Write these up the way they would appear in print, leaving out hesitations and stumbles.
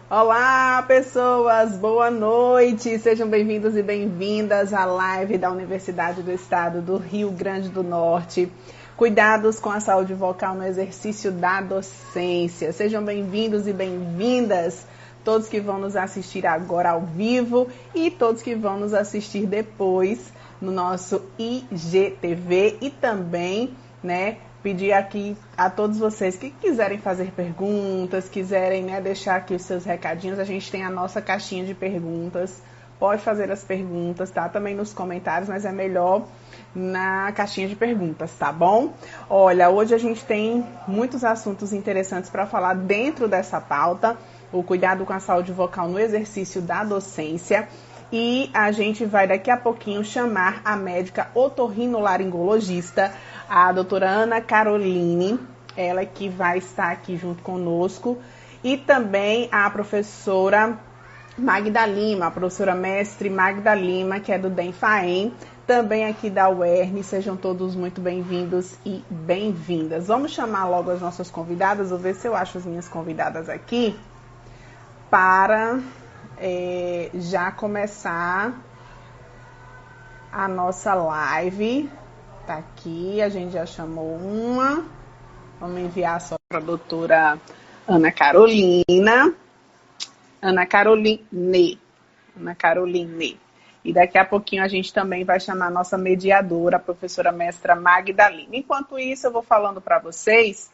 Olá, pessoas! Boa noite! Sejam bem-vindos e bem-vindas à live da Universidade do Estado do Rio Grande do Norte. Cuidados com a saúde vocal no exercício da docência. Sejam bem-vindos e bem-vindas todos que vão nos assistir agora ao vivo e todos que vão nos assistir depois no nosso IGTV e também, pedir aqui a todos vocês que quiserem fazer perguntas, quiserem, deixar aqui os seus recadinhos, a gente tem a nossa caixinha de perguntas, pode fazer as perguntas, tá? Também nos comentários, mas é melhor na caixinha de perguntas, tá bom? Olha, hoje a gente tem muitos assuntos interessantes para falar dentro dessa pauta, o cuidado com a saúde vocal no exercício da docência, e a gente vai daqui a pouquinho chamar a médica otorrinolaringologista, a doutora Ana Caroline, ela que vai estar aqui junto conosco, e também a professora Magda Lima, a professora mestre Magda Lima, que é do DEM-FAEM, também aqui da UERN. Sejam todos muito bem-vindos e bem-vindas. Vamos chamar logo as nossas convidadas, vou ver se eu acho as minhas convidadas aqui, para já começar a nossa live. Tá aqui, a gente já chamou uma. Vamos enviar só para a doutora Ana Carolina. Ana Caroline. E daqui a pouquinho a gente também vai chamar a nossa mediadora, a professora mestra Magda Lima. Enquanto isso, eu vou falando para vocês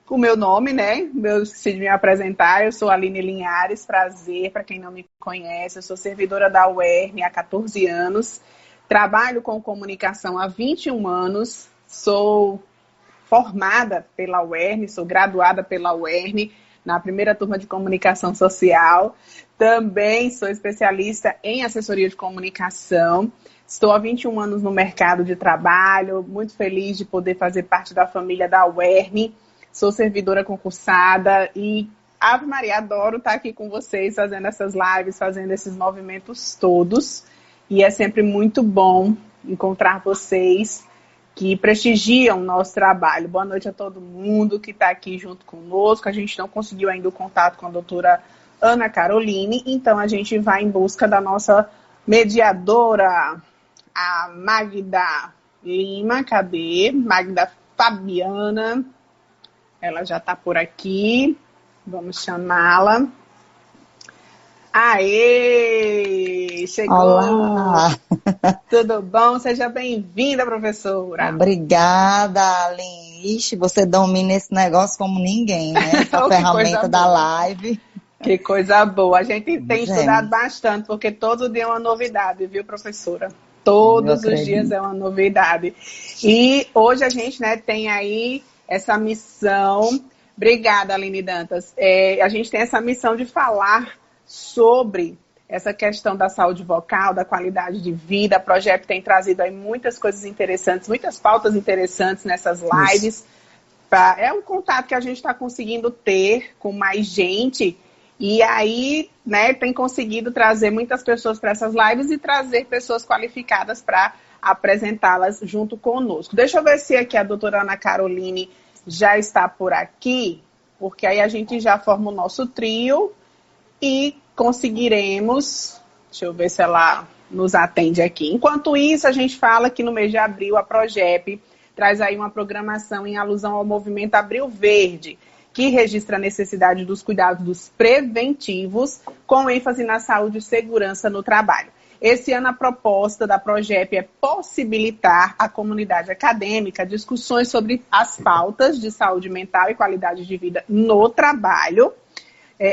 o meu nome, Eu esqueci de me apresentar, eu sou Aline Linhares, prazer, para quem não me conhece, eu sou servidora da UERN há 14 anos, trabalho com comunicação há 21 anos, sou formada pela UERN, sou graduada pela UERN, na primeira turma de comunicação social, também sou especialista em assessoria de comunicação, estou há 21 anos no mercado de trabalho, muito feliz de poder fazer parte da família da UERN, sou servidora concursada e, Ave Maria, adoro estar aqui com vocês, fazendo essas lives, fazendo esses movimentos todos. E é sempre muito bom encontrar vocês que prestigiam o nosso trabalho. Boa noite a todo mundo que está aqui junto conosco. A gente não conseguiu ainda o contato com a doutora Ana Caroline, então a gente vai em busca da nossa mediadora, a Magda Lima. Cadê? Magda Fabiana. Ela já está por aqui. Vamos chamá-la. Aê! Chegou! Olá! Tudo bom? Seja bem-vinda, professora. Obrigada, Aline. Ixi, você domina esse negócio como ninguém, né? Essa ferramenta da live. Que coisa boa. A gente tem estudado bastante, porque todo dia é uma novidade, viu, professora? Todos os dias é uma novidade. E hoje a gente, tem aí essa missão. Obrigada, Aline Dantas. A gente tem essa missão de falar sobre essa questão da saúde vocal, da qualidade de vida. O projeto tem trazido aí muitas coisas interessantes, muitas pautas interessantes nessas lives. É um contato que a gente está conseguindo ter com mais gente e aí, tem conseguido trazer muitas pessoas para essas lives e trazer pessoas qualificadas para apresentá-las junto conosco. Deixa eu ver se aqui a doutora Ana Caroline já está por aqui, porque aí a gente já forma o nosso trio e conseguiremos, deixa eu ver se ela nos atende aqui. Enquanto isso, a gente fala que no mês de abril a Progep traz aí uma programação em alusão ao movimento Abril Verde, que registra a necessidade dos cuidados preventivos com ênfase na saúde e segurança no trabalho. Esse ano a proposta da Progep é possibilitar à comunidade acadêmica discussões sobre as pautas de saúde mental e qualidade de vida no trabalho.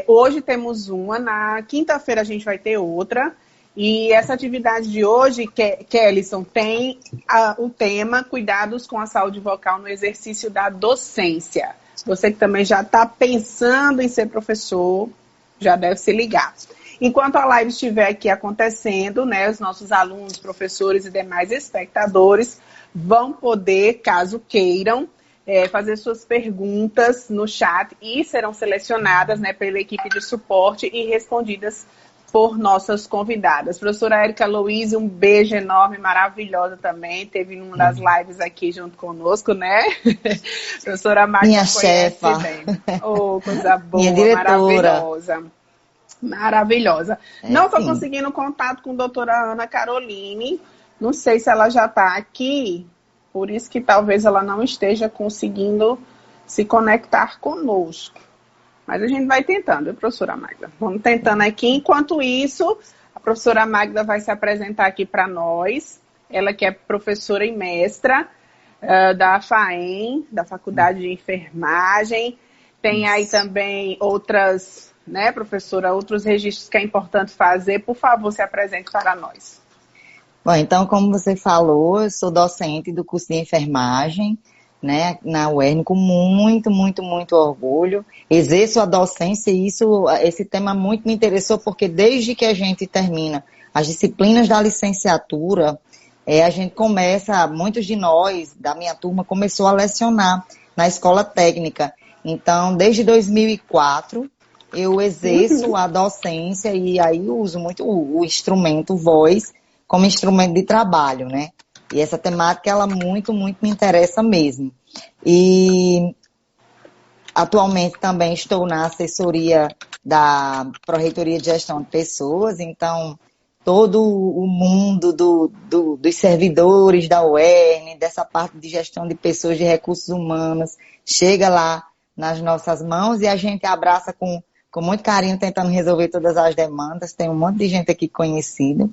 Hoje temos uma, na quinta-feira a gente vai ter outra, e essa atividade de hoje, Kellyson, tem o tema Cuidados com a saúde vocal no exercício da docência. Você que também já está pensando em ser professor, já deve se ligar. Enquanto a live estiver aqui acontecendo, os nossos alunos, professores e demais espectadores vão poder, caso queiram, fazer suas perguntas no chat e serão selecionadas pela equipe de suporte e respondidas por nossas convidadas. Professora Érica Louise, um beijo enorme, maravilhosa também, teve numa das lives aqui junto conosco, Professora Magda minha chefa. Bem. Oh, coisa boa, minha diretora. Maravilhosa. Maravilhosa. Não estou conseguindo contato com a doutora Ana Caroline. Não sei se ela já está aqui, por isso que talvez ela não esteja conseguindo se conectar conosco. Mas a gente vai tentando, professora Magda? Vamos tentando aqui. Enquanto isso, a professora Magda vai se apresentar aqui para nós. Ela que é professora e mestra da FAEM, da Faculdade de Enfermagem. Tem aí também outras, né, professora, outros registros que é importante fazer. Por favor, se apresente para nós. Bom, então, como você falou, eu sou docente do curso de enfermagem, né, na UERN, com muito, muito, muito orgulho. Exerço a docência e esse tema muito me interessou, porque desde que a gente termina as disciplinas da licenciatura, a gente começa, muitos de nós, da minha turma, começou a lecionar na escola técnica. Então, desde 2004, eu exerço a docência e aí uso muito o instrumento voz como instrumento de trabalho, né? E essa temática, ela muito, muito me interessa mesmo. E atualmente também estou na assessoria da Pró-Reitoria de Gestão de Pessoas, então todo o mundo dos servidores da UERN, dessa parte de gestão de pessoas, de recursos humanos, chega lá nas nossas mãos e a gente abraça com muito carinho, tentando resolver todas as demandas. Tem um monte de gente aqui conhecida.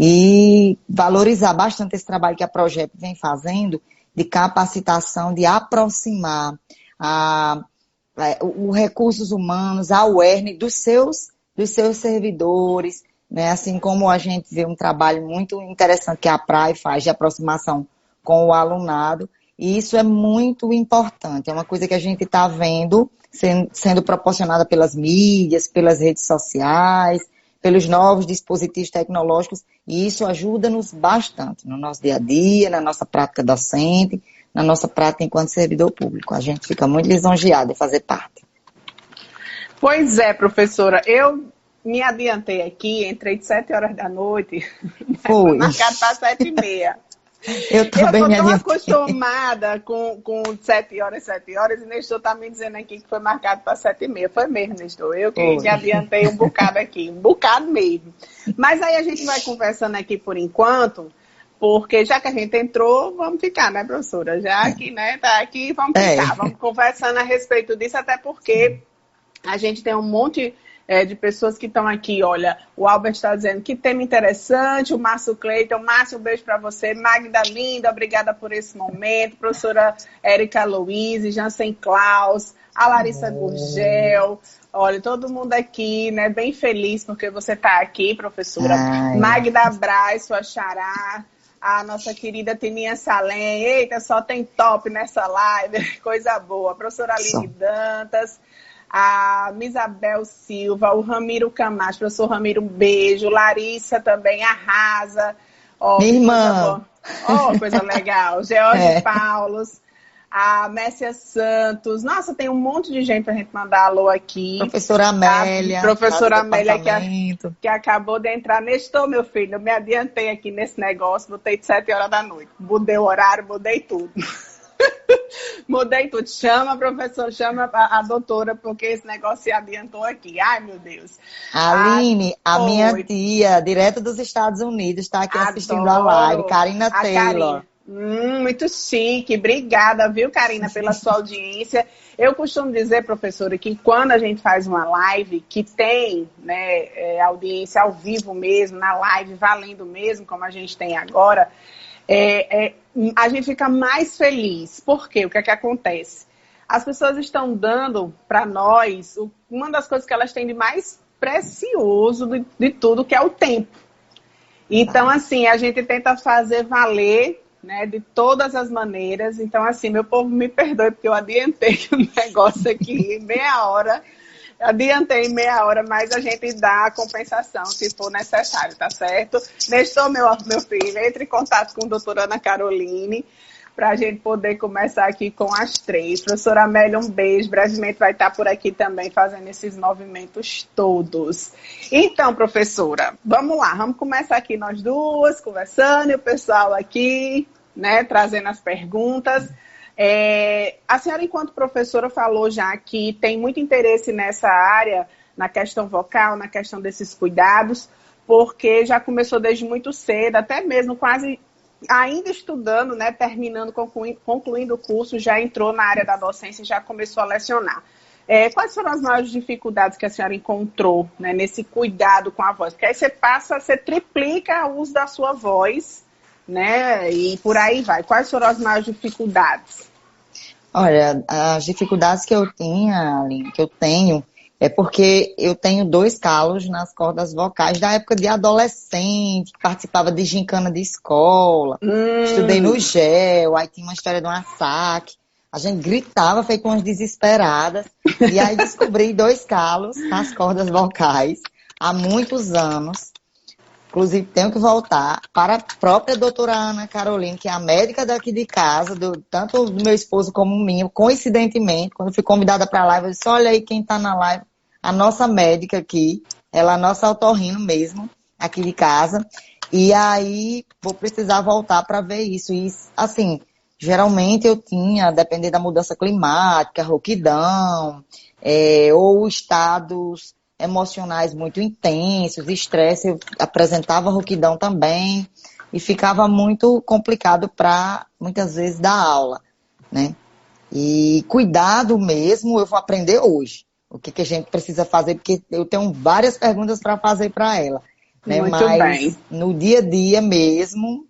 E valorizar bastante esse trabalho que a Projeto vem fazendo de capacitação, de aproximar os recursos humanos, a UERN, dos seus servidores, né? Assim como a gente vê um trabalho muito interessante que a PRAE faz de aproximação com o alunado. E isso é muito importante, é uma coisa que a gente está vendo sendo proporcionada pelas mídias, pelas redes sociais, pelos novos dispositivos tecnológicos, e isso ajuda-nos bastante no nosso dia a dia, na nossa prática docente, na nossa prática enquanto servidor público. A gente fica muito lisonjeado de fazer parte. Pois é, professora, eu me adiantei aqui, entrei de 7 horas da noite, foi marcado para 7h30. Eu também me adiantei. Eu estou tão acostumada com 7 horas, e Nestor está me dizendo aqui que foi marcado para 7h30. Foi mesmo, Nestor. Eu que me adiantei um bocado aqui, um bocado mesmo. Mas aí a gente vai conversando aqui por enquanto, porque já que a gente entrou, vamos ficar, né, professora? Já que, né, tá aqui, vamos ficar. Vamos conversando a respeito disso, até porque a gente tem um monte de pessoas que estão aqui. Olha, o Albert está dizendo que tema interessante, o Márcio Cleiton. Márcio, um beijo para você. Magda linda, obrigada por esse momento. Professora Érica Louise, Jansen Klaus, a Larissa Gurgel. Olha, todo mundo aqui, né, bem feliz porque você está aqui, professora. Magda Braz, sua xará. A nossa querida Tininha Salem. Eita, só tem top nessa live. Coisa boa. A professora Aline Dantas. A Misabel Silva, o Ramiro Camacho, professor Ramiro, um beijo. Larissa também arrasa. Minha irmã. Coisa legal. George Paulos, a Messia Santos. Nossa, tem um monte de gente pra gente mandar alô aqui. Professora Amélia. Professora Amélia que acabou de entrar. Nestor, meu filho, eu me adiantei aqui nesse negócio, botei de 7 horas da noite. Mudei o horário, mudei tudo. Mudei tudo. Chama, professor, chama a doutora, porque esse negócio se adiantou aqui. Ai, meu Deus. Aline, a minha tia, direto dos Estados Unidos, está aqui assistindo a live. Karina Taylor. Muito chique. Obrigada, viu, Karina, pela sua audiência. Eu costumo dizer, professora, que quando a gente faz uma live que tem, né, audiência ao vivo mesmo, na live, valendo mesmo, como a gente tem agora, a gente fica mais feliz. Por quê? O que é que acontece? As pessoas estão dando para nós uma das coisas que elas têm de mais precioso de tudo, que é o tempo. Então, assim, a gente tenta fazer valer, né, de todas as maneiras. Então, assim, meu povo, me perdoe, porque eu adiantei o negócio aqui meia hora. Adiantei meia hora, mas a gente dá a compensação se for necessário, tá certo? Nestor, meu filho, entre em contato com a doutora Ana Caroline para a gente poder começar aqui com as 3. Professora Amélia, um beijo. Brevemente vai estar por aqui também fazendo esses movimentos todos. Então, professora, vamos lá. Vamos começar aqui nós duas, conversando, e o pessoal aqui, né, trazendo as perguntas. A senhora, enquanto professora, falou já que tem muito interesse nessa área na questão vocal, na questão desses cuidados, porque já começou desde muito cedo, até mesmo quase ainda estudando, né, terminando, concluindo o curso, já entrou na área da docência e já começou a lecionar. Quais foram as maiores dificuldades que a senhora encontrou, né, nesse cuidado com a voz? Porque aí você triplica o uso da sua voz, né, e por aí vai. Quais foram as maiores dificuldades? Olha, as dificuldades que eu tinha, Aline, que eu tenho, é porque eu tenho 2 calos nas cordas vocais da época de adolescente, que participava de gincana de escola, estudei no GEL, aí tinha uma história de um saque. A gente gritava feito umas desesperadas. E aí descobri 2 calos nas cordas vocais há muitos anos. Inclusive, tenho que voltar para a própria doutora Ana Carolina, que é a médica daqui de casa, tanto do meu esposo como minha. Coincidentemente, quando fui convidada para a live, eu disse, olha aí quem está na live, a nossa médica aqui, ela é a nossa otorrino mesmo, aqui de casa. E aí, vou precisar voltar para ver isso. E, assim, geralmente eu tinha, dependendo da mudança climática, rouquidão, ou estados emocionais muito intensos, estresse, eu apresentava rouquidão também, e ficava muito complicado para, muitas vezes, dar aula, né? E cuidado mesmo, eu vou aprender hoje. O que a gente precisa fazer, porque eu tenho várias perguntas para fazer para ela, né? Muito bem. Mas no dia a dia mesmo,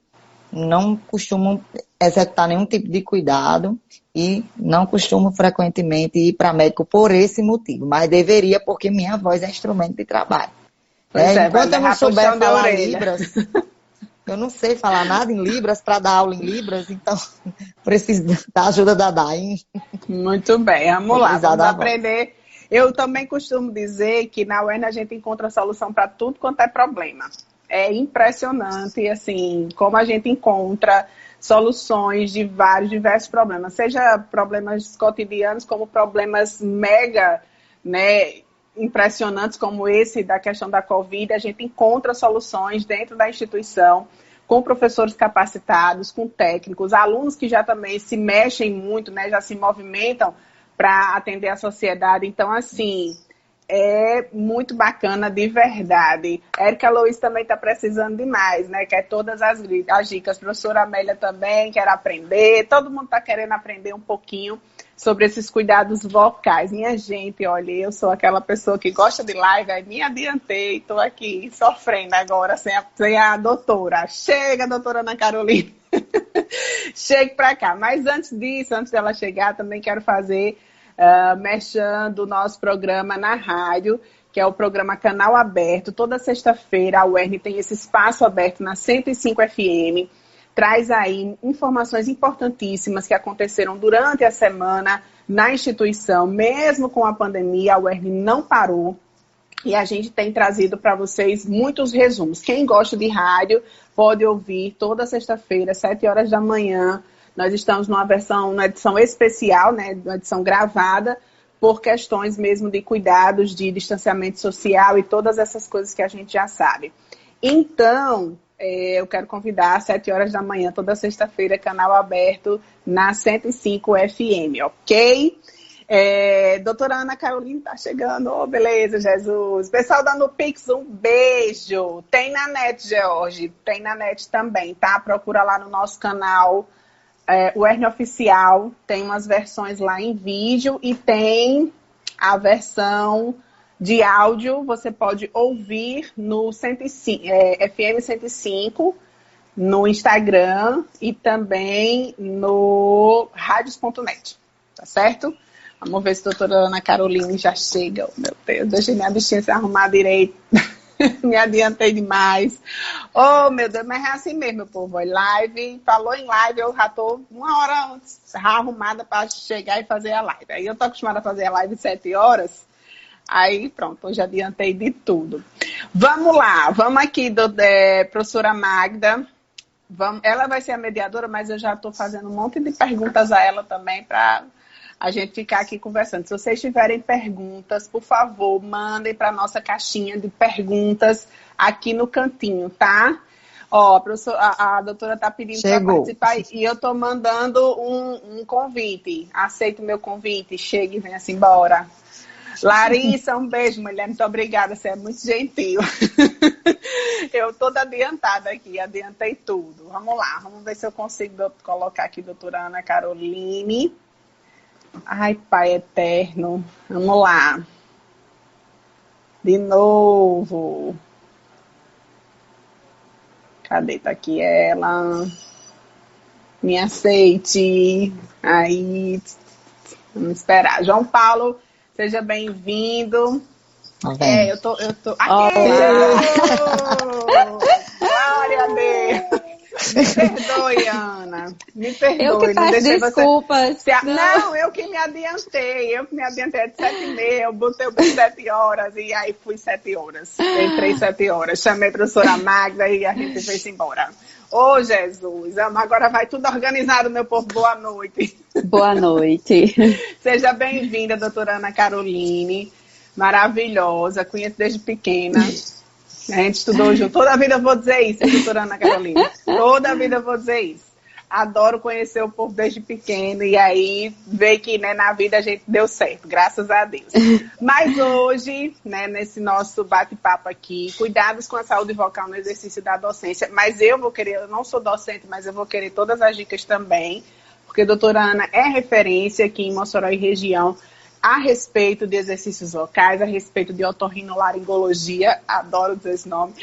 não costumo executar nenhum tipo de cuidado e não costumo frequentemente ir para médico por esse motivo, mas deveria porque minha voz é instrumento de trabalho. Enquanto eu não souber falar Libras, eu não sei falar nada em Libras para dar aula em Libras, então preciso da ajuda da Dain. Muito bem, vamos lá, vamos aprender. Eu também costumo dizer que na UERN a gente encontra solução para tudo quanto é problema. É impressionante, assim, como a gente encontra soluções de diversos problemas, seja problemas cotidianos, como problemas mega, né, impressionantes, como esse da questão da Covid. A gente encontra soluções dentro da instituição, com professores capacitados, com técnicos, alunos que já também se mexem muito, né, já se movimentam para atender a sociedade. Então, assim, é muito bacana, de verdade. Érica Luiz também está precisando demais, né? Quer todas as dicas. Professora Amélia também quer aprender. Todo mundo está querendo aprender um pouquinho sobre esses cuidados vocais. Minha gente, olha, eu sou aquela pessoa que gosta de live, aí me adiantei, estou aqui sofrendo agora sem a doutora. Chega, doutora Ana Carolina. Chegue para cá. Mas antes disso, antes dela chegar, também quero fazer merchan do nosso programa na rádio, que é o programa Canal Aberto. Toda sexta-feira a UERN tem esse espaço aberto na 105 FM. Traz aí informações importantíssimas que aconteceram durante a semana na instituição. Mesmo com a pandemia, a UERN não parou. E a gente tem trazido para vocês muitos resumos. Quem gosta de rádio pode ouvir toda sexta-feira, 7 horas da manhã. Nós estamos numa edição especial, né, uma edição gravada, por questões mesmo de cuidados, de distanciamento social e todas essas coisas que a gente já sabe. Então, eu quero convidar às 7 horas da manhã, toda sexta-feira, canal aberto na 105 FM, ok? Doutora Ana Carolina tá chegando, beleza, Jesus. Pessoal da Nupix, um beijo. Tem na net, George, tem na net também, tá? Procura lá no nosso canal. O UERN Oficial tem umas versões lá em vídeo e tem a versão de áudio. Você pode ouvir no FM 105, no Instagram e também no radios.net, tá certo? Vamos ver se a doutora Ana Carolina já chega. Oh, meu Deus, deixei minha bichinha se arrumar direito. Me adiantei demais. Oh, meu Deus, mas é assim mesmo, meu povo. Falou em live, eu já estou 1 hora antes, arrumada para chegar e fazer a live. Aí eu estou acostumada a fazer a live 7 horas. Aí pronto, hoje adiantei de tudo. Vamos lá, vamos aqui, professora Magda. Ela vai ser a mediadora, mas eu já estou fazendo um monte de perguntas a ela também para a gente ficar aqui conversando. Se vocês tiverem perguntas, por favor, mandem para a nossa caixinha de perguntas aqui no cantinho, tá? Ó, a doutora está pedindo para participar e eu estou mandando um convite. Aceita o meu convite, chegue e venha-se embora. Larissa, um beijo, mulher. Muito obrigada, você é muito gentil. Eu toda adiantada aqui, adiantei tudo. Vamos lá, vamos ver se eu consigo colocar aqui doutora Ana Caroline. Ai, Pai eterno. Vamos lá. De novo. Cadê? Tá aqui ela. Me aceite. Aí. Vamos esperar. João Paulo, seja bem-vindo. Eu tô. Aqui! Glória a Deus! Me perdoe, Ana. Me perdoe. Eu que peço desculpas. Não, eu que me adiantei. É de 7h30. Eu botei o 7 horas e aí fui 7 horas. Entrei 7 horas. Chamei a professora Magda e a gente foi embora. Ô, Jesus, agora vai tudo organizado, meu povo. Boa noite. Boa noite. Seja bem-vinda, doutora Ana Caroline. Maravilhosa, conheço desde pequena. A gente estudou junto. Toda a vida eu vou dizer isso, doutora Ana Caroline. Toda a vida eu vou dizer isso. Adoro conhecer o povo desde pequeno e aí ver que, né, na vida a gente deu certo, graças a Deus. Mas hoje, né, nesse nosso bate-papo aqui, cuidados com a saúde vocal no exercício da docência, mas eu não sou docente, mas eu vou querer todas as dicas também, porque a doutora Ana é referência aqui em Mossoró e região a respeito de exercícios vocais, a respeito de otorrinolaringologia, adoro dizer esse nome.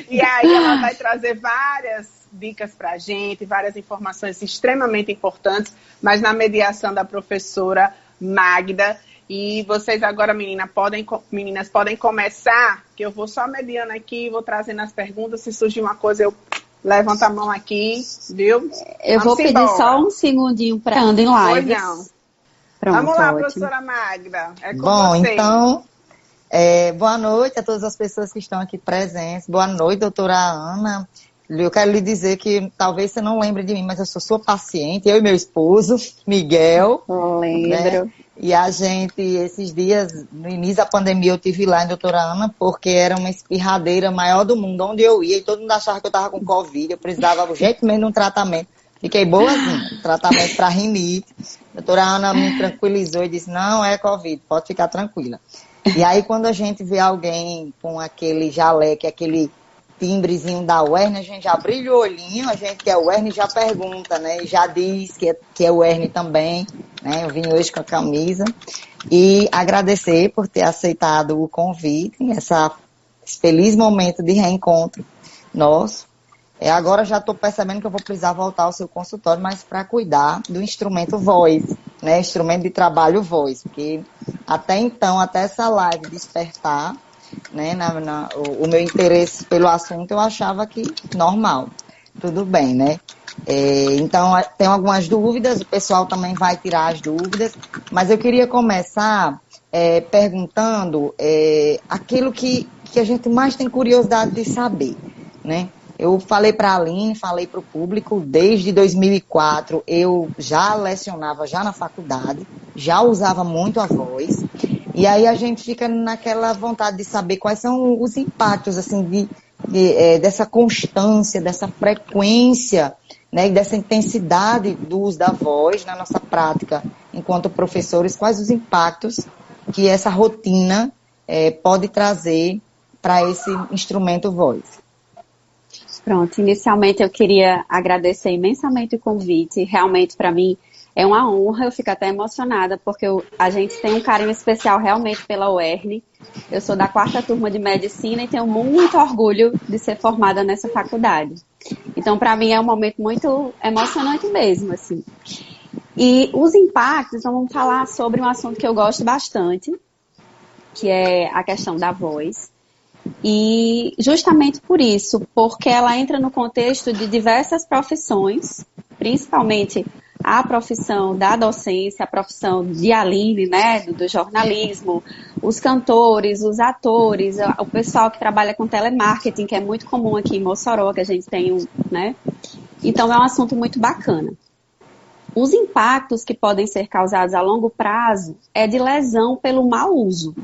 E aí ela vai trazer várias dicas para a gente, várias informações extremamente importantes, mas na mediação da professora Magda. E vocês agora, meninas, podem começar, que eu vou só mediando aqui, vou trazendo as perguntas, se surgir uma coisa eu levanto a mão aqui, viu? Eu vou pedir só um segundinho para andar em live. Pois não. Pronto, vamos lá, ótimo. Professora Magda, é com Bom, você. Então, boa noite a todas as pessoas que estão aqui presentes. Boa noite, doutora Ana. Eu quero lhe dizer que talvez você não lembre de mim, mas eu sou sua paciente, eu e meu esposo, Miguel. Lembro. Né? E a gente, esses dias, no início da pandemia, eu tive lá em doutora Ana, porque era uma espirradeira maior do mundo, onde eu ia, e todo mundo achava que eu estava com Covid, eu precisava urgentemente de um tratamento. Fiquei boazinha, tratamento para rinite. A doutora Ana me tranquilizou e disse, não é Covid, pode ficar tranquila. E aí, quando a gente vê alguém com aquele jaleque, aquele timbrezinho da UERN, a gente já brilha o olhinho, a gente que é UERN já pergunta, né? Já diz que é UERN também, né? Eu vim hoje com a camisa. E agradecer por ter aceitado o convite, esse feliz momento de reencontro nosso. Agora já estou percebendo que eu vou precisar voltar ao seu consultório, mas para cuidar do instrumento voz, né? Instrumento de trabalho voz, porque até então, até essa live despertar, né, o meu interesse pelo assunto, eu achava que normal, tudo bem, né? Então, tem algumas dúvidas, o pessoal também vai tirar as dúvidas, mas eu queria começar perguntando aquilo que a gente mais tem curiosidade de saber, né? Eu falei para a Aline, falei para o público, desde 2004 eu já lecionava já na faculdade, já usava muito a voz, e aí a gente fica naquela vontade de saber quais são os impactos assim, dessa constância, dessa frequência, né, dessa intensidade do uso da voz na nossa prática enquanto professores, quais os impactos que essa rotina pode trazer para esse instrumento voz. Pronto, inicialmente eu queria agradecer imensamente o convite, realmente para mim é uma honra, eu fico até emocionada, porque a gente tem um carinho especial realmente pela UERN. Eu sou da 4ª turma de Medicina e tenho muito orgulho de ser formada nessa faculdade. Então, para mim é um momento muito emocionante mesmo, assim. E os impactos, então vamos falar sobre um assunto que eu gosto bastante, que é a questão da voz. E justamente por isso, porque ela entra no contexto de diversas profissões, principalmente a profissão da docência, a profissão de Aline, né, do jornalismo, os cantores, os atores, o pessoal que trabalha com telemarketing, que é muito comum aqui em Mossoró, que a gente tem, né? Então é um assunto muito bacana. Os impactos que podem ser causados a longo prazo é de lesão pelo mau uso.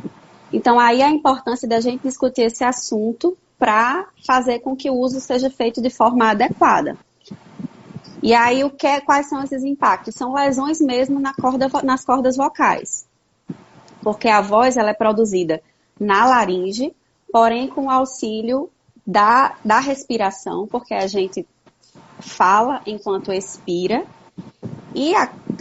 Então, aí a importância da gente discutir esse assunto para fazer com que o uso seja feito de forma adequada. E aí, quais são esses impactos? São lesões mesmo nas cordas vocais. Porque a voz ela é produzida na laringe, porém com o auxílio da respiração, porque a gente fala enquanto expira, e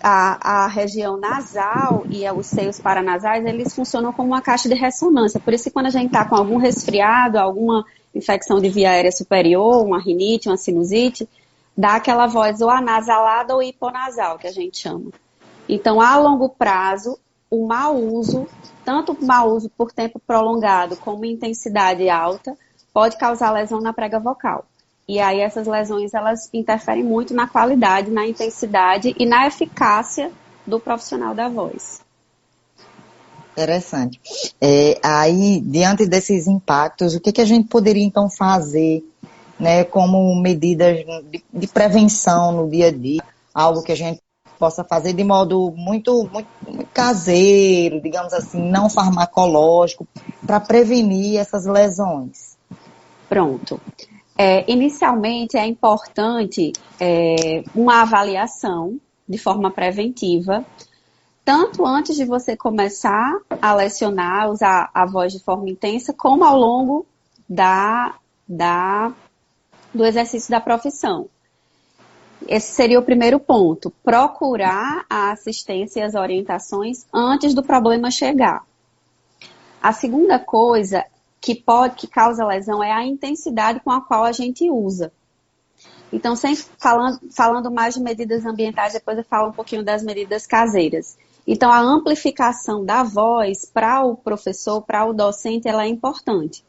a região nasal e os seios paranasais, eles funcionam como uma caixa de ressonância. Por isso que quando a gente está com algum resfriado, alguma infecção de via aérea superior, uma rinite, uma sinusite, dá aquela voz ou anasalada ou hiponasal, que a gente chama. Então, a longo prazo, o mau uso, tanto o mau uso por tempo prolongado como intensidade alta, pode causar lesão na prega vocal. E aí essas lesões, elas interferem muito na qualidade, na intensidade e na eficácia do profissional da voz. Interessante. Aí, diante desses impactos, o que a gente poderia então fazer, né, como medidas de prevenção no dia a dia, algo que a gente possa fazer de modo muito caseiro, digamos assim, não farmacológico, para prevenir essas lesões? Pronto. Inicialmente é importante uma avaliação de forma preventiva, tanto antes de você começar a lecionar, usar a voz de forma intensa, como ao longo do exercício da profissão. Esse seria o primeiro ponto, procurar a assistência e as orientações antes do problema chegar. A segunda coisa que causa lesão é a intensidade com a qual a gente usa. Então, sempre falando mais de medidas ambientais, depois eu falo um pouquinho das medidas caseiras. Então, a amplificação da voz para o professor, para o docente, ela é importante.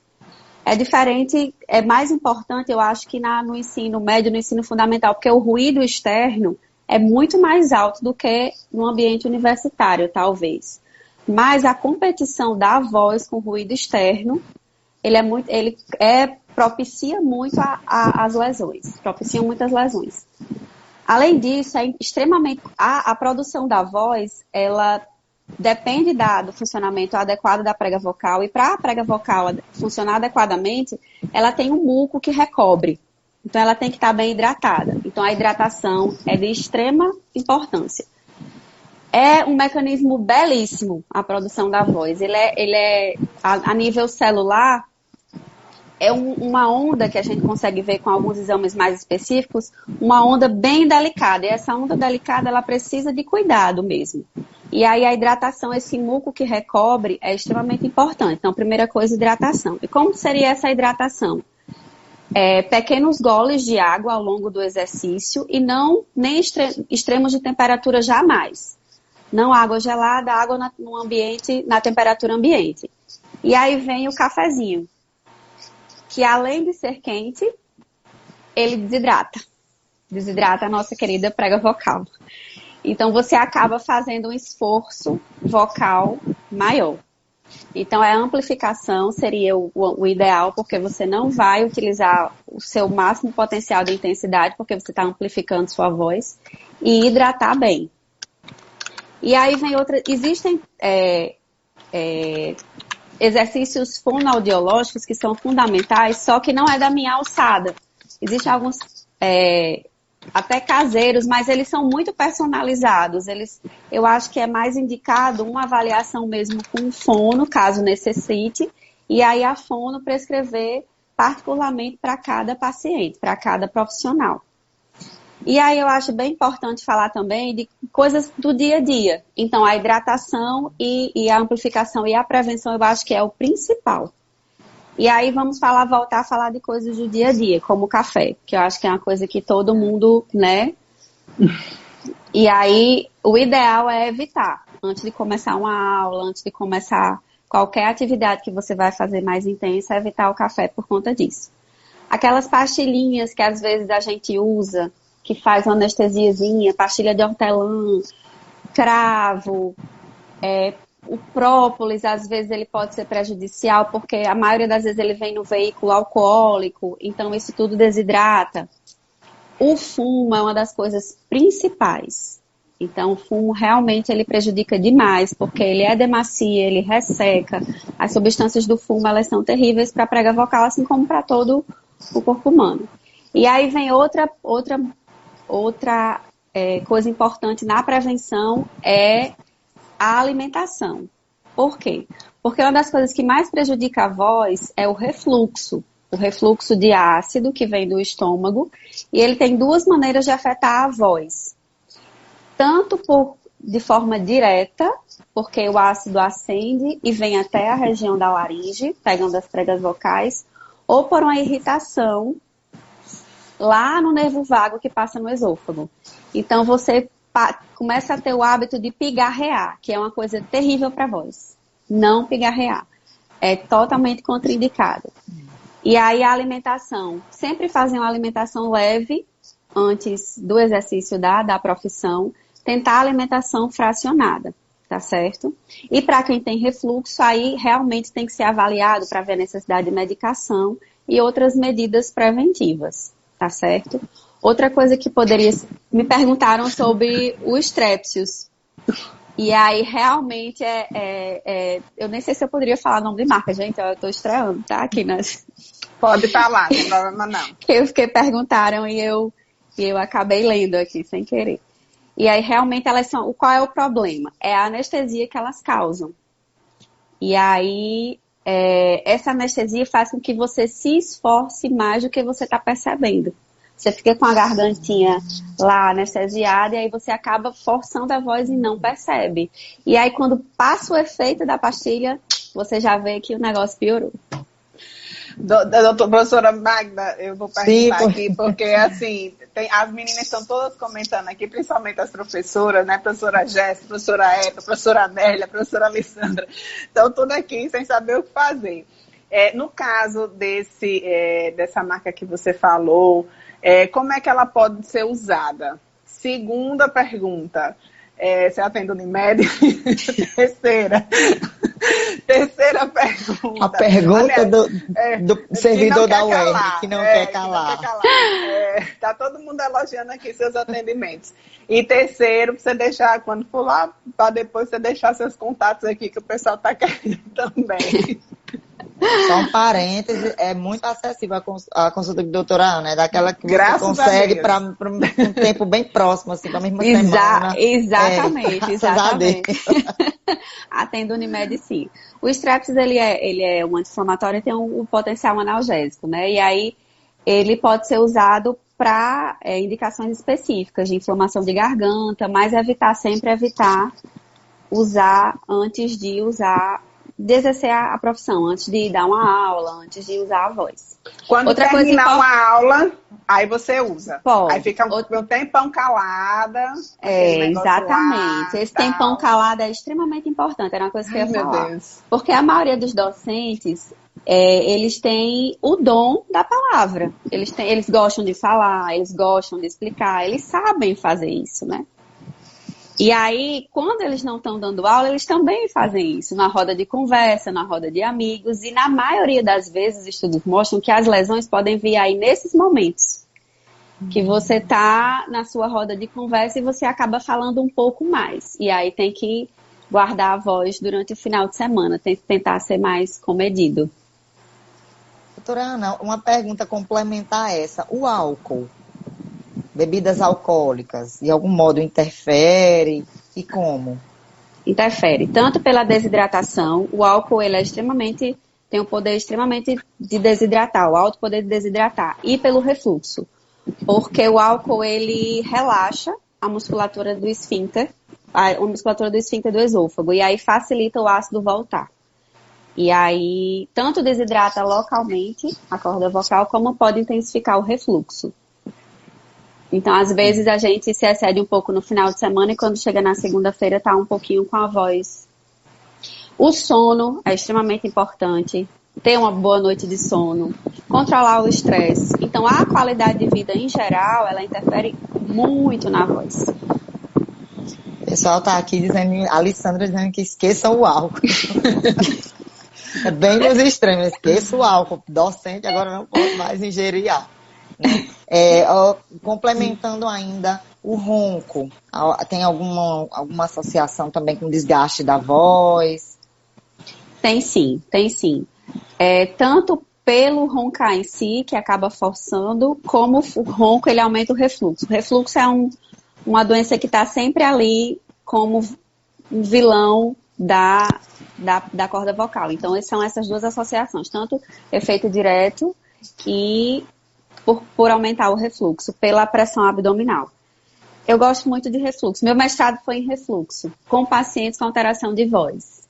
É diferente, é mais importante, eu acho, que no ensino médio, no ensino fundamental, porque o ruído externo é muito mais alto do que no ambiente universitário, talvez. Mas a competição da voz com ruído externo, propicia muito as lesões, propicia muitas lesões. Além disso, é extremamente a produção da voz, ela depende do funcionamento adequado da prega vocal, e para a prega vocal funcionar adequadamente, ela tem um muco que recobre. Então, ela tem que estar bem hidratada. Então, a hidratação é de extrema importância. É um mecanismo belíssimo, a produção da voz. Ele é a nível celular, é uma onda que a gente consegue ver com alguns exames mais específicos, uma onda bem delicada. E essa onda delicada, ela precisa de cuidado mesmo. E aí a hidratação, esse muco que recobre, é extremamente importante. Então, primeira coisa, hidratação. E como seria essa hidratação? Pequenos goles de água ao longo do exercício e nem extremos de temperatura jamais. Não água gelada, água no ambiente, na temperatura ambiente. E aí vem o cafezinho, que além de ser quente, ele desidrata a nossa querida prega vocal. Então, você acaba fazendo um esforço vocal maior. Então, a amplificação seria o ideal, porque você não vai utilizar o seu máximo potencial de intensidade, porque você está amplificando sua voz, e hidratar bem. E aí vem existem exercícios fonoaudiológicos que são fundamentais, só que não é da minha alçada. Existem alguns até caseiros, mas eles são muito personalizados. Eu acho que é mais indicado uma avaliação mesmo com fono, caso necessite, e aí a fono prescrever particularmente para cada paciente, para cada profissional. E aí eu acho bem importante falar também de coisas do dia a dia. Então, a hidratação e a amplificação e a prevenção eu acho que é o principal. E aí vamos voltar a falar de coisas do dia a dia, como o café, que eu acho que é uma coisa que todo mundo, né? E aí o ideal é evitar, antes de começar uma aula, antes de começar qualquer atividade que você vai fazer mais intensa, evitar o café por conta disso. Aquelas pastilhinhas que às vezes a gente usa, que faz uma anestesiazinha, pastilha de hortelã, cravo, o própolis, às vezes ele pode ser prejudicial, porque a maioria das vezes ele vem no veículo alcoólico, então isso tudo desidrata. O fumo é uma das coisas principais. Então o fumo realmente ele prejudica demais, porque ele é demacia, ele resseca. As substâncias do fumo, elas são terríveis para a prega vocal, assim como para todo o corpo humano. E aí vem outra coisa importante na prevenção é a alimentação. Por quê? Porque uma das coisas que mais prejudica a voz é o refluxo de ácido que vem do estômago, e ele tem duas maneiras de afetar a voz. Tanto de forma direta, porque o ácido ascende e vem até a região da laringe, pegando as pregas vocais, ou por uma irritação lá no nervo vago que passa no esôfago. Então você começa a ter o hábito de pigarrear, que é uma coisa terrível para a voz. Não pigarrear. É totalmente contraindicado. E aí a alimentação. Sempre fazer uma alimentação leve antes do exercício da profissão. Tentar a alimentação fracionada, tá certo? E para quem tem refluxo, aí realmente tem que ser avaliado para ver a necessidade de medicação e outras medidas preventivas, tá certo? Outra coisa que poderia... Me perguntaram sobre o Strepsils. E aí, realmente, eu nem sei se eu poderia falar o nome de marca, gente. Eu tô estreando, tá? Aqui nas... Pode falar, não tem problema não. Perguntaram e eu acabei lendo aqui, sem querer. E aí, realmente, elas são... Qual é o problema? É a anestesia que elas causam. E aí, essa anestesia faz com que você se esforce mais do que você está percebendo. Você fica com a gargantinha lá anestesiada e aí você acaba forçando a voz e não percebe. E aí, quando passa o efeito da pastilha, você já vê que o negócio piorou. Professora Magda, eu vou perguntar aqui, porque assim, as meninas estão todas comentando aqui, principalmente as professoras, né? Professora Jéssica, professora Eta, professora Amélia, professora Alessandra, estão todas aqui sem saber o que fazer. No caso dessa marca que você falou, como é que ela pode ser usada? Segunda pergunta, você atende Unimed? Terceira pergunta. A pergunta do servidor da UERN, que não quer calar. Tá todo mundo elogiando aqui seus atendimentos. E terceiro, você deixar, quando for lá, para depois você deixar seus contatos aqui, que o pessoal tá querendo também. Só um parêntese, é muito acessível a consulta de doutora Ana, é daquela que você Graças consegue para um tempo bem próximo, assim, para a mesma semana. Exatamente. Atendo Unimed, sim. O Strepsils, ele é um anti-inflamatório e tem um potencial analgésico, né? E aí, ele pode ser usado para indicações específicas de inflamação de garganta, mas evitar usar antes de exercer a profissão, antes de dar uma aula, antes de usar a voz. Quando terminar uma aula, aí você usa. Pode. Aí fica um tempão calada. Exatamente. Esse tempão calado é extremamente importante. Era uma coisa que eu ia falar. Meu Deus. Porque a maioria dos docentes, eles têm o dom da palavra. Eles gostam de falar, eles gostam de explicar, eles sabem fazer isso, né? E aí, quando eles não estão dando aula, eles também fazem isso, na roda de conversa, na roda de amigos, e na maioria das vezes, estudos mostram que as lesões podem vir aí nesses momentos, que você está na sua roda de conversa e você acaba falando um pouco mais, e aí tem que guardar a voz durante o final de semana, tem que tentar ser mais comedido. Doutora Ana, uma pergunta complementar a essa, o álcool? Bebidas alcoólicas, de algum modo interfere? E como? Interfere. Tanto pela desidratação, o álcool ele tem um poder extremamente de desidratar, o alto poder de desidratar. E pelo refluxo. Porque o álcool ele relaxa a musculatura do esfíncter, a musculatura do esfíncter do esôfago. E aí facilita o ácido voltar. E aí tanto desidrata localmente a corda vocal, como pode intensificar o refluxo. Então, às vezes, a gente se excede um pouco no final de semana e quando chega na segunda-feira tá um pouquinho com a voz. O sono é extremamente importante. Ter uma boa noite de sono. Controlar o estresse. Então, a qualidade de vida em geral, ela interfere muito na voz. O pessoal tá aqui dizendo, a Alessandra dizendo que esqueça o álcool. É bem nos extremos, esqueça o álcool. Docente agora não pode mais ingerir álcool. Complementando ainda o ronco, tem alguma associação também com desgaste da voz? Tem sim. Tanto pelo roncar em si, que acaba forçando, como o ronco ele aumenta o refluxo. O refluxo é uma doença que está sempre ali como um vilão da corda vocal. Então, são essas duas associações, tanto efeito direto e por aumentar o refluxo, pela pressão abdominal. Eu gosto muito de refluxo. Meu mestrado foi em refluxo, com pacientes com alteração de voz.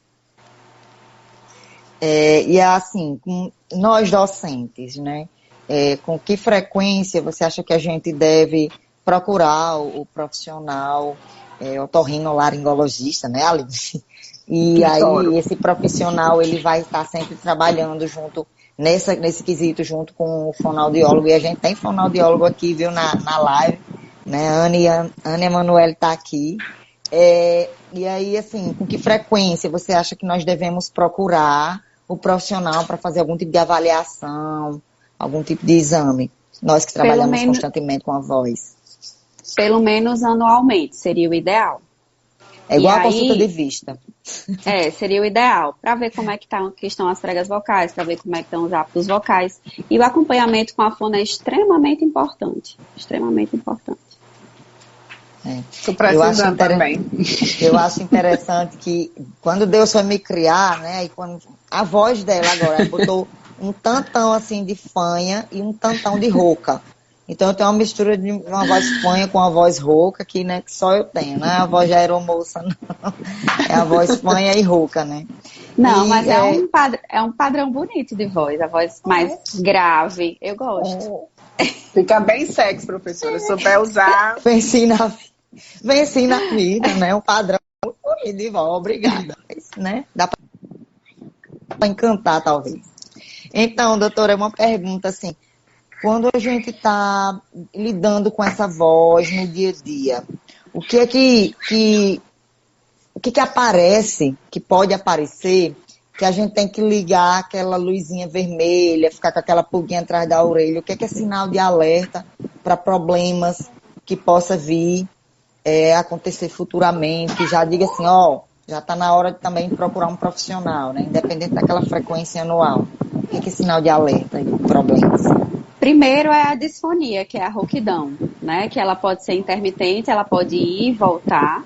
E assim, com nós docentes, né? Com que frequência você acha que a gente deve procurar o profissional otorrinolaringologista, né, Alice? E aí esse profissional, ele vai estar sempre trabalhando junto, nesse quesito, junto com o fonoaudiólogo. E a gente tem fonoaudiólogo aqui, viu, na live, né? Ana Emanuele está aqui. E aí, assim, com que frequência você acha que nós devemos procurar o profissional para fazer algum tipo de avaliação, algum tipo de exame? Nós que trabalhamos constantemente com a voz. Pelo menos anualmente, seria o ideal. É igual a consulta de vista. Seria o ideal, para ver como é que estão as pregas vocais, para ver como é que estão os hábitos vocais. E o acompanhamento com a fono é extremamente importante. Extremamente importante. Estou precisando também. Eu acho interessante que quando Deus foi me criar, né, e quando a voz dela agora, ela botou um tantão assim de fanha e um tantão de rouca. Então eu tenho uma mistura de uma voz fanha com uma voz rouca que, né, que só eu tenho, né? A voz de aeromoça não. É a voz fanha e rouca, né? Não, mas é um padrão bonito de voz, a voz mais grave. Eu gosto. Fica bem sexy, professora. Se souber usar. Venci na vida, né? Um padrão muito bonito de voz. Obrigada. Né? Dá para encantar, talvez. Então, doutora, é uma pergunta assim. Quando a gente está lidando com essa voz no dia a dia, o que é que aparece, que pode aparecer, que a gente tem que ligar aquela luzinha vermelha, ficar com aquela pulguinha atrás da orelha? O que é sinal de alerta para problemas que possa vir acontecer futuramente? Que já diga assim, já está na hora de também procurar um profissional, né? Independente daquela frequência anual. O que é sinal de alerta e problemas? Primeiro é a disfonia, que é a rouquidão, né? Que ela pode ser intermitente, ela pode ir e voltar,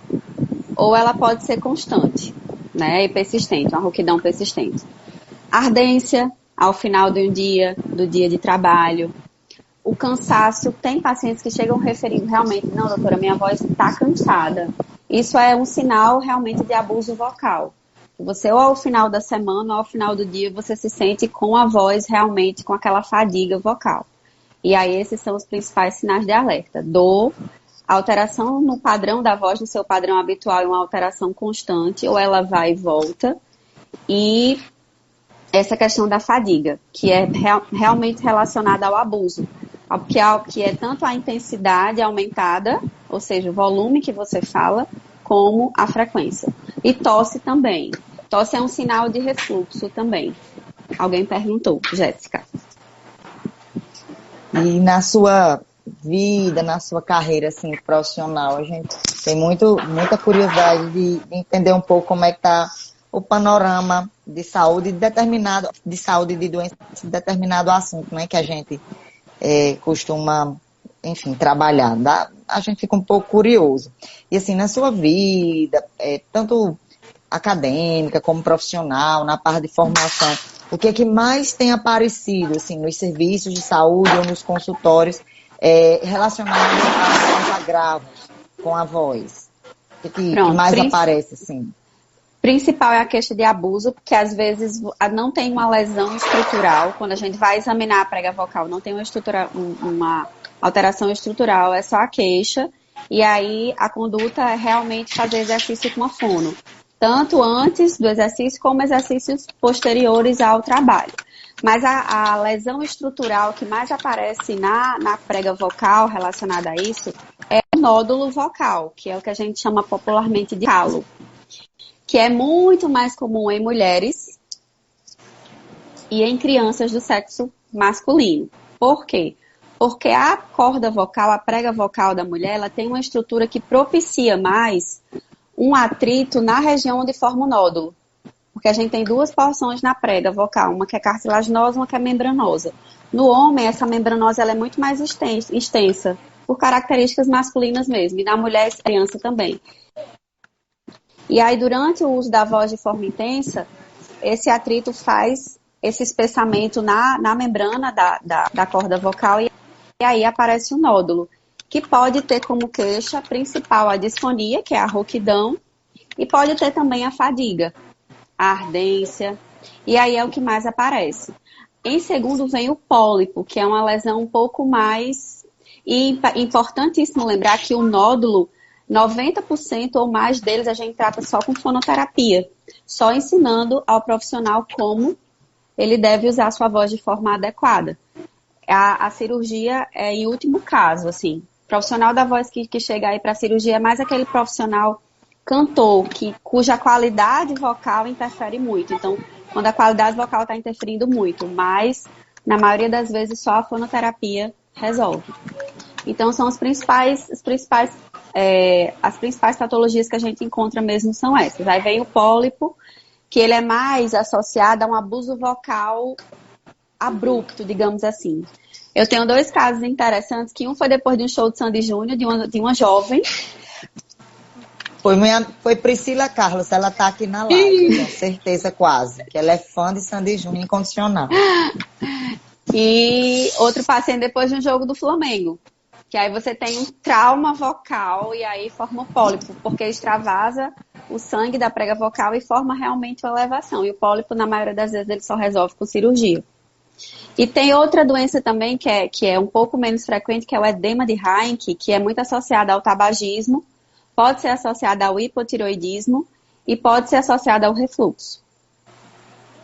ou ela pode ser constante, né? E persistente, uma rouquidão persistente. Ardência ao final do dia de trabalho. O cansaço, tem pacientes que chegam referindo realmente, não, doutora, minha voz está cansada. Isso é um sinal realmente de abuso vocal. Você, ou ao final da semana, ou ao final do dia, você se sente com a voz realmente, com aquela fadiga vocal. E aí, esses são os principais sinais de alerta. Dor, alteração no padrão da voz, no seu padrão habitual, e uma alteração constante, ou ela vai e volta. E essa questão da fadiga, que é realmente relacionada ao abuso. Que é tanto a intensidade aumentada, ou seja, o volume que você fala, como a frequência. E tosse também. Tosse é um sinal de refluxo também. Alguém perguntou, Jéssica. E na sua vida, na sua carreira assim, profissional, a gente tem muita curiosidade de entender um pouco como é que está o panorama de saúde de doença de determinado assunto, né, que a gente costuma, enfim, trabalhar. A gente fica um pouco curioso. E assim, na sua vida, tanto acadêmica como profissional, na parte de formação, o que é que mais tem aparecido assim, nos serviços de saúde ou nos consultórios relacionados aos agravos com a voz? O que mais aparece, assim? Principal é a queixa de abuso, porque às vezes não tem uma lesão estrutural. Quando a gente vai examinar a prega vocal, não tem uma alteração estrutural, é só a queixa. E aí a conduta é realmente fazer exercício com a fono. Tanto antes do exercício, como exercícios posteriores ao trabalho. Mas a lesão estrutural que mais aparece na prega vocal relacionada a isso é o nódulo vocal, que é o que a gente chama popularmente de calo, que é muito mais comum em mulheres e em crianças do sexo masculino. Por quê? Porque a corda vocal, a prega vocal da mulher, ela tem uma estrutura que propicia mais um atrito na região onde forma o nódulo. Porque a gente tem duas porções na prega vocal, uma que é cartilaginosa e uma que é membranosa. No homem, essa membranosa ela é muito mais extensa, por características masculinas mesmo, e na mulher, criança também. E aí, durante o uso da voz de forma intensa, esse atrito faz esse espessamento na membrana da corda vocal e aí aparece o nódulo, que pode ter como queixa principal a disfonia, que é a rouquidão, e pode ter também a fadiga, a ardência, e aí é o que mais aparece. Em segundo vem o pólipo, que é uma lesão um pouco mais... E importantíssimo lembrar que o nódulo, 90% ou mais deles a gente trata só com fonoterapia, só ensinando ao profissional como ele deve usar a sua voz de forma adequada. A cirurgia é em último caso, assim. O profissional da voz que chega aí para a cirurgia é mais aquele profissional cantor, cuja qualidade vocal interfere muito. Então, quando a qualidade vocal está interferindo muito, mas na maioria das vezes só a fonoterapia resolve. Então, são as principais patologias que a gente encontra mesmo são essas. Aí vem o pólipo, que ele é mais associado a um abuso vocal abrupto, digamos assim. Eu tenho 2 casos interessantes, que um foi depois de um show de Sandy Júnior, de uma jovem. Foi Priscila Carlos, ela tá aqui na live, com certeza quase, que ela é fã de Sandy Júnior incondicional. E outro paciente depois de um jogo do Flamengo, que aí você tem um trauma vocal e aí forma o pólipo, porque extravasa o sangue da prega vocal e forma realmente uma elevação. E o pólipo, na maioria das vezes, ele só resolve com cirurgia. E tem outra doença também que é um pouco menos frequente, que é o edema de Heinck, que é muito associada ao tabagismo, pode ser associada ao hipotireoidismo e pode ser associada ao refluxo,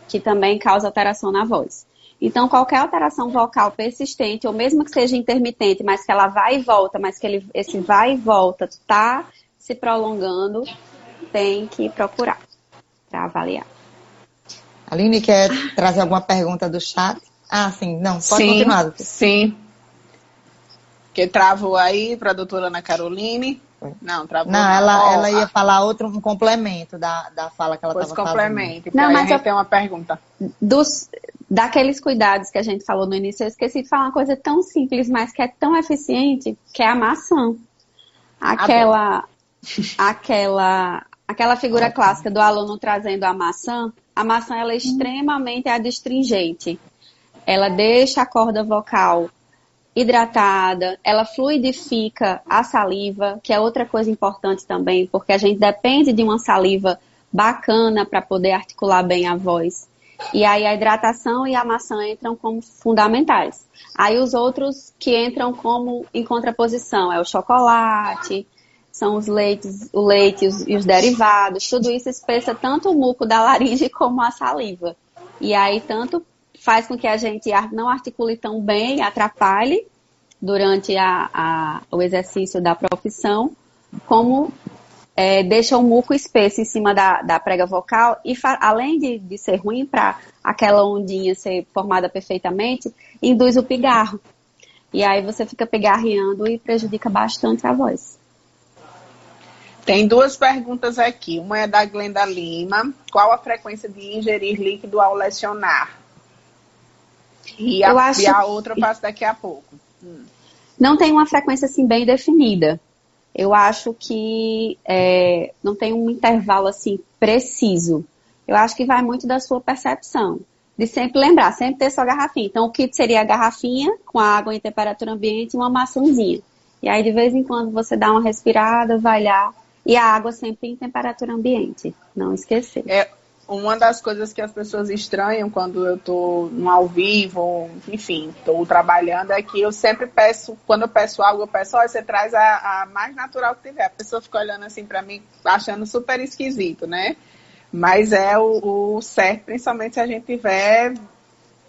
que também causa alteração na voz. Então, qualquer alteração vocal persistente, ou mesmo que seja intermitente, mas que ela vai e volta, mas que esse vai e volta está se prolongando, tem que procurar para avaliar. Aline, quer trazer alguma pergunta do chat? Ah, sim. Não, pode continuar. Sim. Que travou aí para a doutora Ana Caroline. Não, travou. Não, ela ia falar um complemento da fala que ela estava fazendo. Complemento. Não, mas eu tenho uma pergunta. Daqueles cuidados que a gente falou no início, eu esqueci de falar uma coisa tão simples, mas que é tão eficiente, que é a maçã. Aquela figura clássica do aluno trazendo a maçã ela é extremamente adstringente. Ela deixa a corda vocal hidratada, ela fluidifica a saliva, que é outra coisa importante também, porque a gente depende de uma saliva bacana para poder articular bem a voz. E aí a hidratação e a maçã entram como fundamentais. Aí os outros que entram como em contraposição é o chocolate, são os leites, o leite e os derivados. Tudo isso espessa tanto o muco da laringe como a saliva. E aí tanto faz com que a gente não articule tão bem, atrapalhe durante o exercício da profissão, como deixa o muco espesso em cima da prega vocal e além de ser ruim para aquela ondinha ser formada perfeitamente, induz o pigarro. E aí você fica pigarreando e prejudica bastante a voz. Tem 2 perguntas aqui. Uma é da Glenda Lima. Qual a frequência de ingerir líquido ao lecionar? E a outra eu passo daqui a pouco. Não tem uma frequência assim bem definida. Eu acho que não tem um intervalo assim preciso. Eu acho que vai muito da sua percepção. De sempre lembrar, sempre ter sua garrafinha. Então o kit seria a garrafinha com a água em temperatura ambiente e uma maçãzinha. E aí de vez em quando você dá uma respirada, vai lá. E a água sempre em temperatura ambiente. Não esquecer. Uma das coisas que as pessoas estranham quando eu estou no ao vivo, enfim, estou trabalhando, é que eu sempre peço, quando eu peço algo, eu peço, você traz a mais natural que tiver. A pessoa fica olhando assim para mim, achando super esquisito, né? Mas é o certo, principalmente se a gente estiver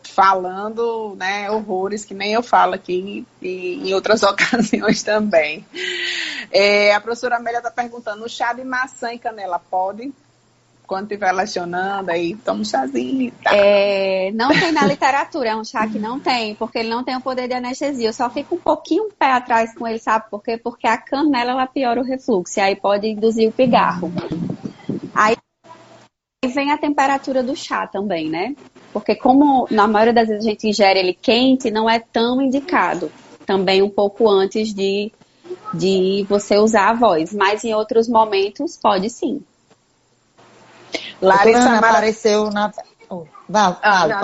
falando, né, horrores que nem eu falo aqui e em outras ocasiões também. A professora Amélia está perguntando, o chá de maçã e canela pode? Quando estiver lecionando, aí toma um chazinho. Tá. Não tem na literatura, é um chá que não tem, porque ele não tem o poder de anestesia. Eu só fico um pouquinho pé atrás com ele, sabe por quê? Porque a canela, ela piora o refluxo, e aí pode induzir o pigarro. Aí vem a temperatura do chá também, né? Porque como na maioria das vezes a gente ingere ele quente, não é tão indicado. Também um pouco antes de você usar a voz. Mas em outros momentos, pode sim. Larissa Mara apareceu na...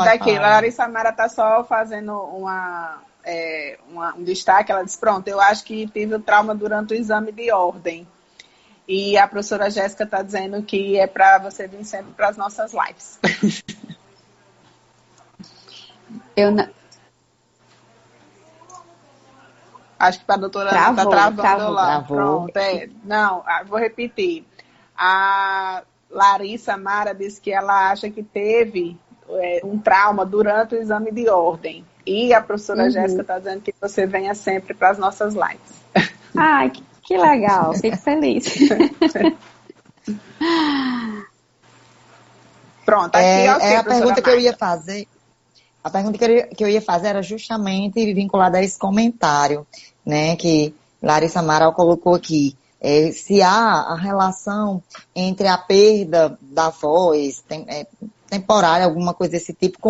daqui. Larissa Mara está só fazendo um destaque. Ela disse, pronto, eu acho que tive o trauma durante o exame de ordem. E a professora Jéssica está dizendo que é para você vir sempre para as nossas lives. Acho que a doutora está travando lá. Travou. Pronto, Não, vou repetir. A Larissa Mara disse que ela acha que teve um trauma durante o exame de ordem. E a professora Jéssica está dizendo que você venha sempre para as nossas lives. Ai, que legal. Fico feliz. Pronto, aqui a pergunta que eu ia fazer. A pergunta que eu ia fazer era justamente vinculada a esse comentário, né, que Larissa Amaral colocou aqui. Se há a relação entre a perda da voz temporária, alguma coisa desse tipo,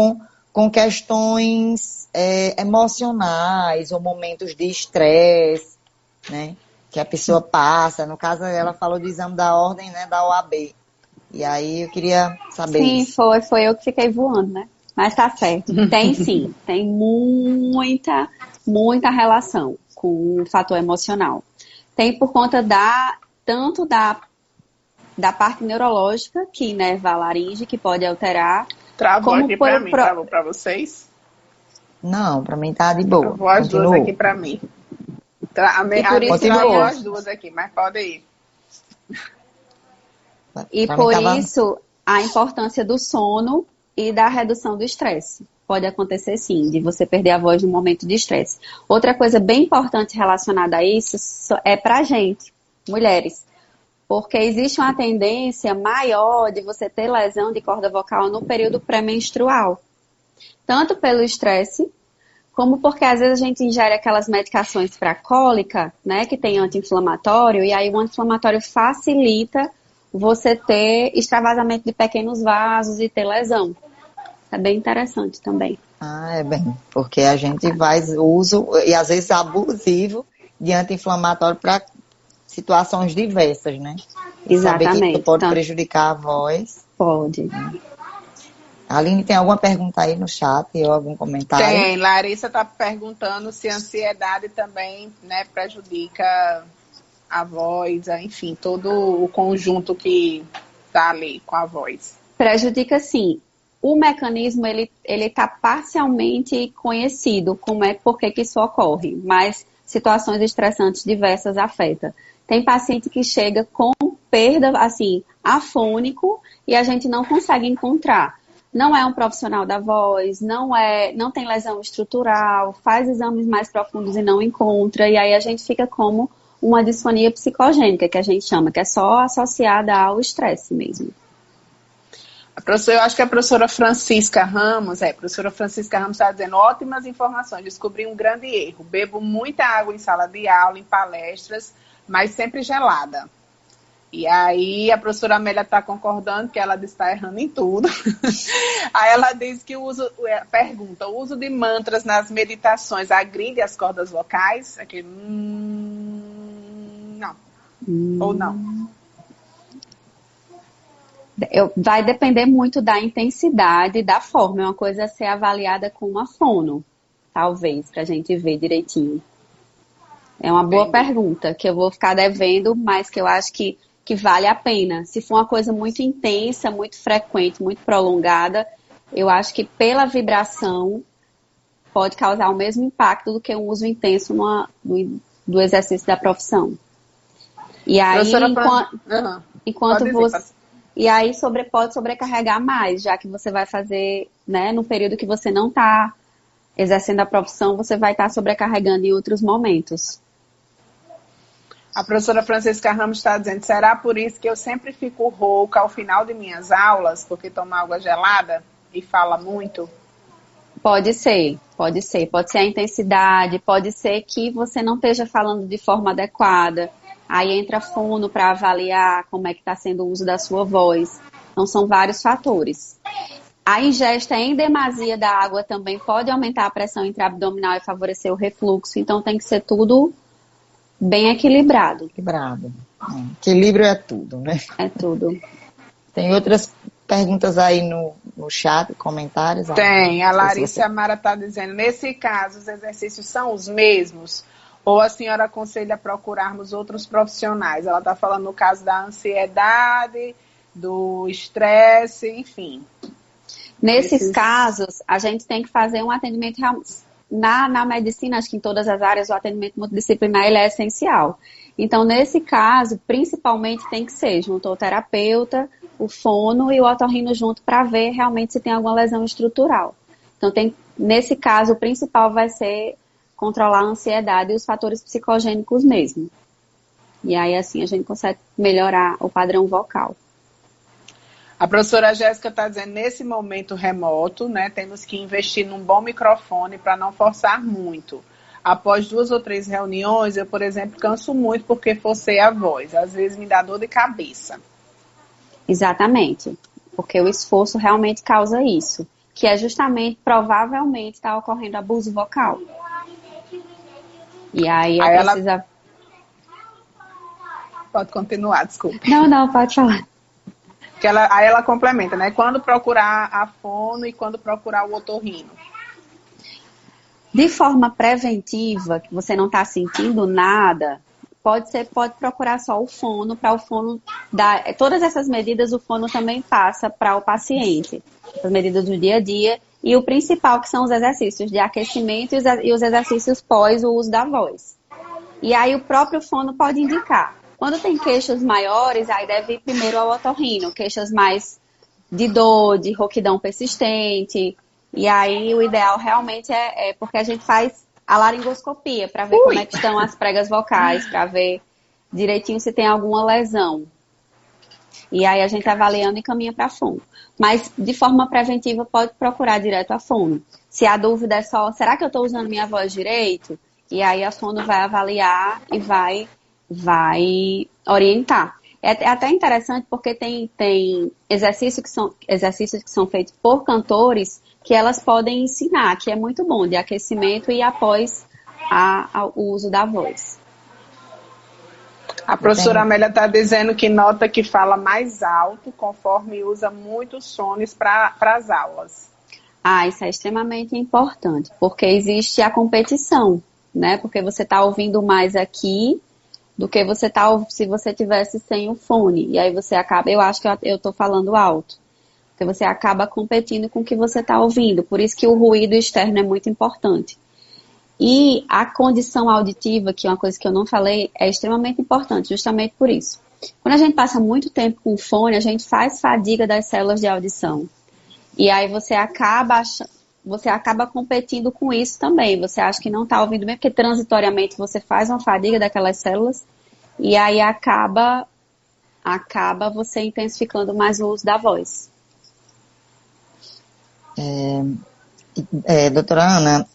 com questões emocionais ou momentos de estresse, né, que a pessoa passa. No caso, ela falou do exame da ordem, né, da OAB. E aí eu queria saber isso. Sim, foi eu que fiquei voando, né? Mas tá certo. Tem sim, tem muita relação com o fator emocional. Tem por conta tanto da parte neurológica, que inerva a laringe, que pode alterar. Travou aqui pra mim, travou pra vocês? Não, pra mim tá de boa. Travou as duas aqui pra mim. Por isso travou as duas aqui, mas pode ir. E por isso, a importância do sono e da redução do estresse. Pode acontecer sim, de você perder a voz no momento de estresse. Outra coisa bem importante relacionada a isso é pra gente, mulheres. Porque existe uma tendência maior de você ter lesão de corda vocal no período pré-menstrual. Tanto pelo estresse, como porque às vezes a gente ingere aquelas medicações para cólica, né, que tem anti-inflamatório, e aí o anti-inflamatório facilita você ter extravasamento de pequenos vasos e ter lesão. É bem interessante também. É bem, porque a gente faz uso, e às vezes abusivo, de anti-inflamatório para situações diversas, né? Exatamente. Saber que pode prejudicar a voz. Pode. Aline, tem alguma pergunta aí no chat ou algum comentário? Tem. Larissa está perguntando se a ansiedade também, né, prejudica a voz, enfim, todo o conjunto que está ali com a voz. Prejudica sim. O mecanismo, ele está parcialmente conhecido, por que isso ocorre, mas situações estressantes diversas afetam. Tem paciente que chega com perda, assim, afônico, e a gente não consegue encontrar. Não é um profissional da voz, não tem lesão estrutural, faz exames mais profundos e não encontra, e aí a gente fica como uma disfonia psicogênica, que a gente chama, que é só associada ao estresse mesmo. Eu acho que a professora Francisca Ramos está dizendo ótimas informações, descobri um grande erro, bebo muita água em sala de aula, em palestras, mas sempre gelada. E aí a professora Amélia está concordando que ela está errando em tudo. Aí ela diz que o uso de mantras nas meditações agride as cordas vocais? Aqui, não. Ou não? Vai depender muito da intensidade e da forma. É uma coisa a ser avaliada com uma fono, talvez, para a gente ver direitinho. É uma boa pergunta, que eu vou ficar devendo, mas que eu acho que vale a pena. Se for uma coisa muito intensa, muito frequente, muito prolongada, eu acho que pela vibração pode causar o mesmo impacto do que um uso intenso do exercício da profissão. E aí, enquanto você... E aí pode sobrecarregar mais, já que você vai fazer, né, no período que você não está exercendo a profissão, você vai estar sobrecarregando em outros momentos. A professora Francisca Ramos está dizendo, será por isso que eu sempre fico rouca ao final de minhas aulas, porque tomo água gelada e fala muito? Pode ser. Pode ser a intensidade, pode ser que você não esteja falando de forma adequada. Aí entra fono para avaliar como é que está sendo o uso da sua voz. Então, são vários fatores. A ingesta em demasia da água também pode aumentar a pressão intraabdominal e favorecer o refluxo. Então, tem que ser tudo bem equilibrado. Equilíbrio é tudo, né? É tudo. Tem outras perguntas aí no chat, comentários? Tem, a Larissa Mara está dizendo, nesse caso, os exercícios são os mesmos? Ou a senhora aconselha procurarmos outros profissionais? Ela está falando no caso da ansiedade, do estresse, enfim. Nesses casos, a gente tem que fazer um atendimento na medicina, acho que em todas as áreas, o atendimento multidisciplinar ele é essencial. Então, nesse caso, principalmente tem que ser junto ao terapeuta, o fono e o otorrino junto para ver realmente se tem alguma lesão estrutural. Então, nesse caso, o principal vai ser controlar a ansiedade e os fatores psicogênicos mesmo. E aí, assim, a gente consegue melhorar o padrão vocal. A professora Jéssica está dizendo, nesse momento remoto, né, temos que investir num bom microfone para não forçar muito. Após 2 ou 3 reuniões, eu, por exemplo, canso muito porque forcei a voz. Às vezes me dá dor de cabeça. Exatamente. Porque o esforço realmente causa isso. Que é justamente, provavelmente, está ocorrendo abuso vocal. E aí precisa... Pode continuar, desculpa. Não, pode falar. Aí ela complementa, né? Quando procurar a fono e quando procurar o otorrino. De forma preventiva, que você não está sentindo nada, pode procurar só o fono, para o fono dar... Todas essas medidas o fono também passa para o paciente. As medidas do dia a dia. E o principal, que são os exercícios de aquecimento e os exercícios pós o uso da voz. E aí o próprio fono pode indicar. Quando tem queixas maiores, aí deve ir primeiro ao otorrino, queixas mais de dor, de rouquidão persistente. E aí o ideal realmente é porque a gente faz a laringoscopia para ver como é que estão as pregas vocais, para ver direitinho se tem alguma lesão. E aí a gente avaliando e caminha para fono. Mas de forma preventiva pode procurar direto a fono. Se a dúvida é só, será que eu estou usando minha voz direito? E aí a fono vai avaliar e vai orientar. É até interessante porque tem exercícios que são feitos por cantores que elas podem ensinar, que é muito bom, de aquecimento e após o uso da voz. A professora Amélia está dizendo que nota que fala mais alto conforme usa muitos sones para as aulas. Isso é extremamente importante, porque existe a competição, né? Porque você está ouvindo mais aqui do que se você tivesse sem o fone. E aí você acaba, eu acho que eu estou falando alto, porque você acaba competindo com o que você está ouvindo. Por isso que o ruído externo é muito importante. E a condição auditiva, que é uma coisa que eu não falei, é extremamente importante, justamente por isso. Quando a gente passa muito tempo com fone, a gente faz fadiga das células de audição. E aí você acaba competindo com isso também. Você acha que não está ouvindo bem, porque transitoriamente você faz uma fadiga daquelas células e aí acaba você intensificando mais o uso da voz. Doutora Ana,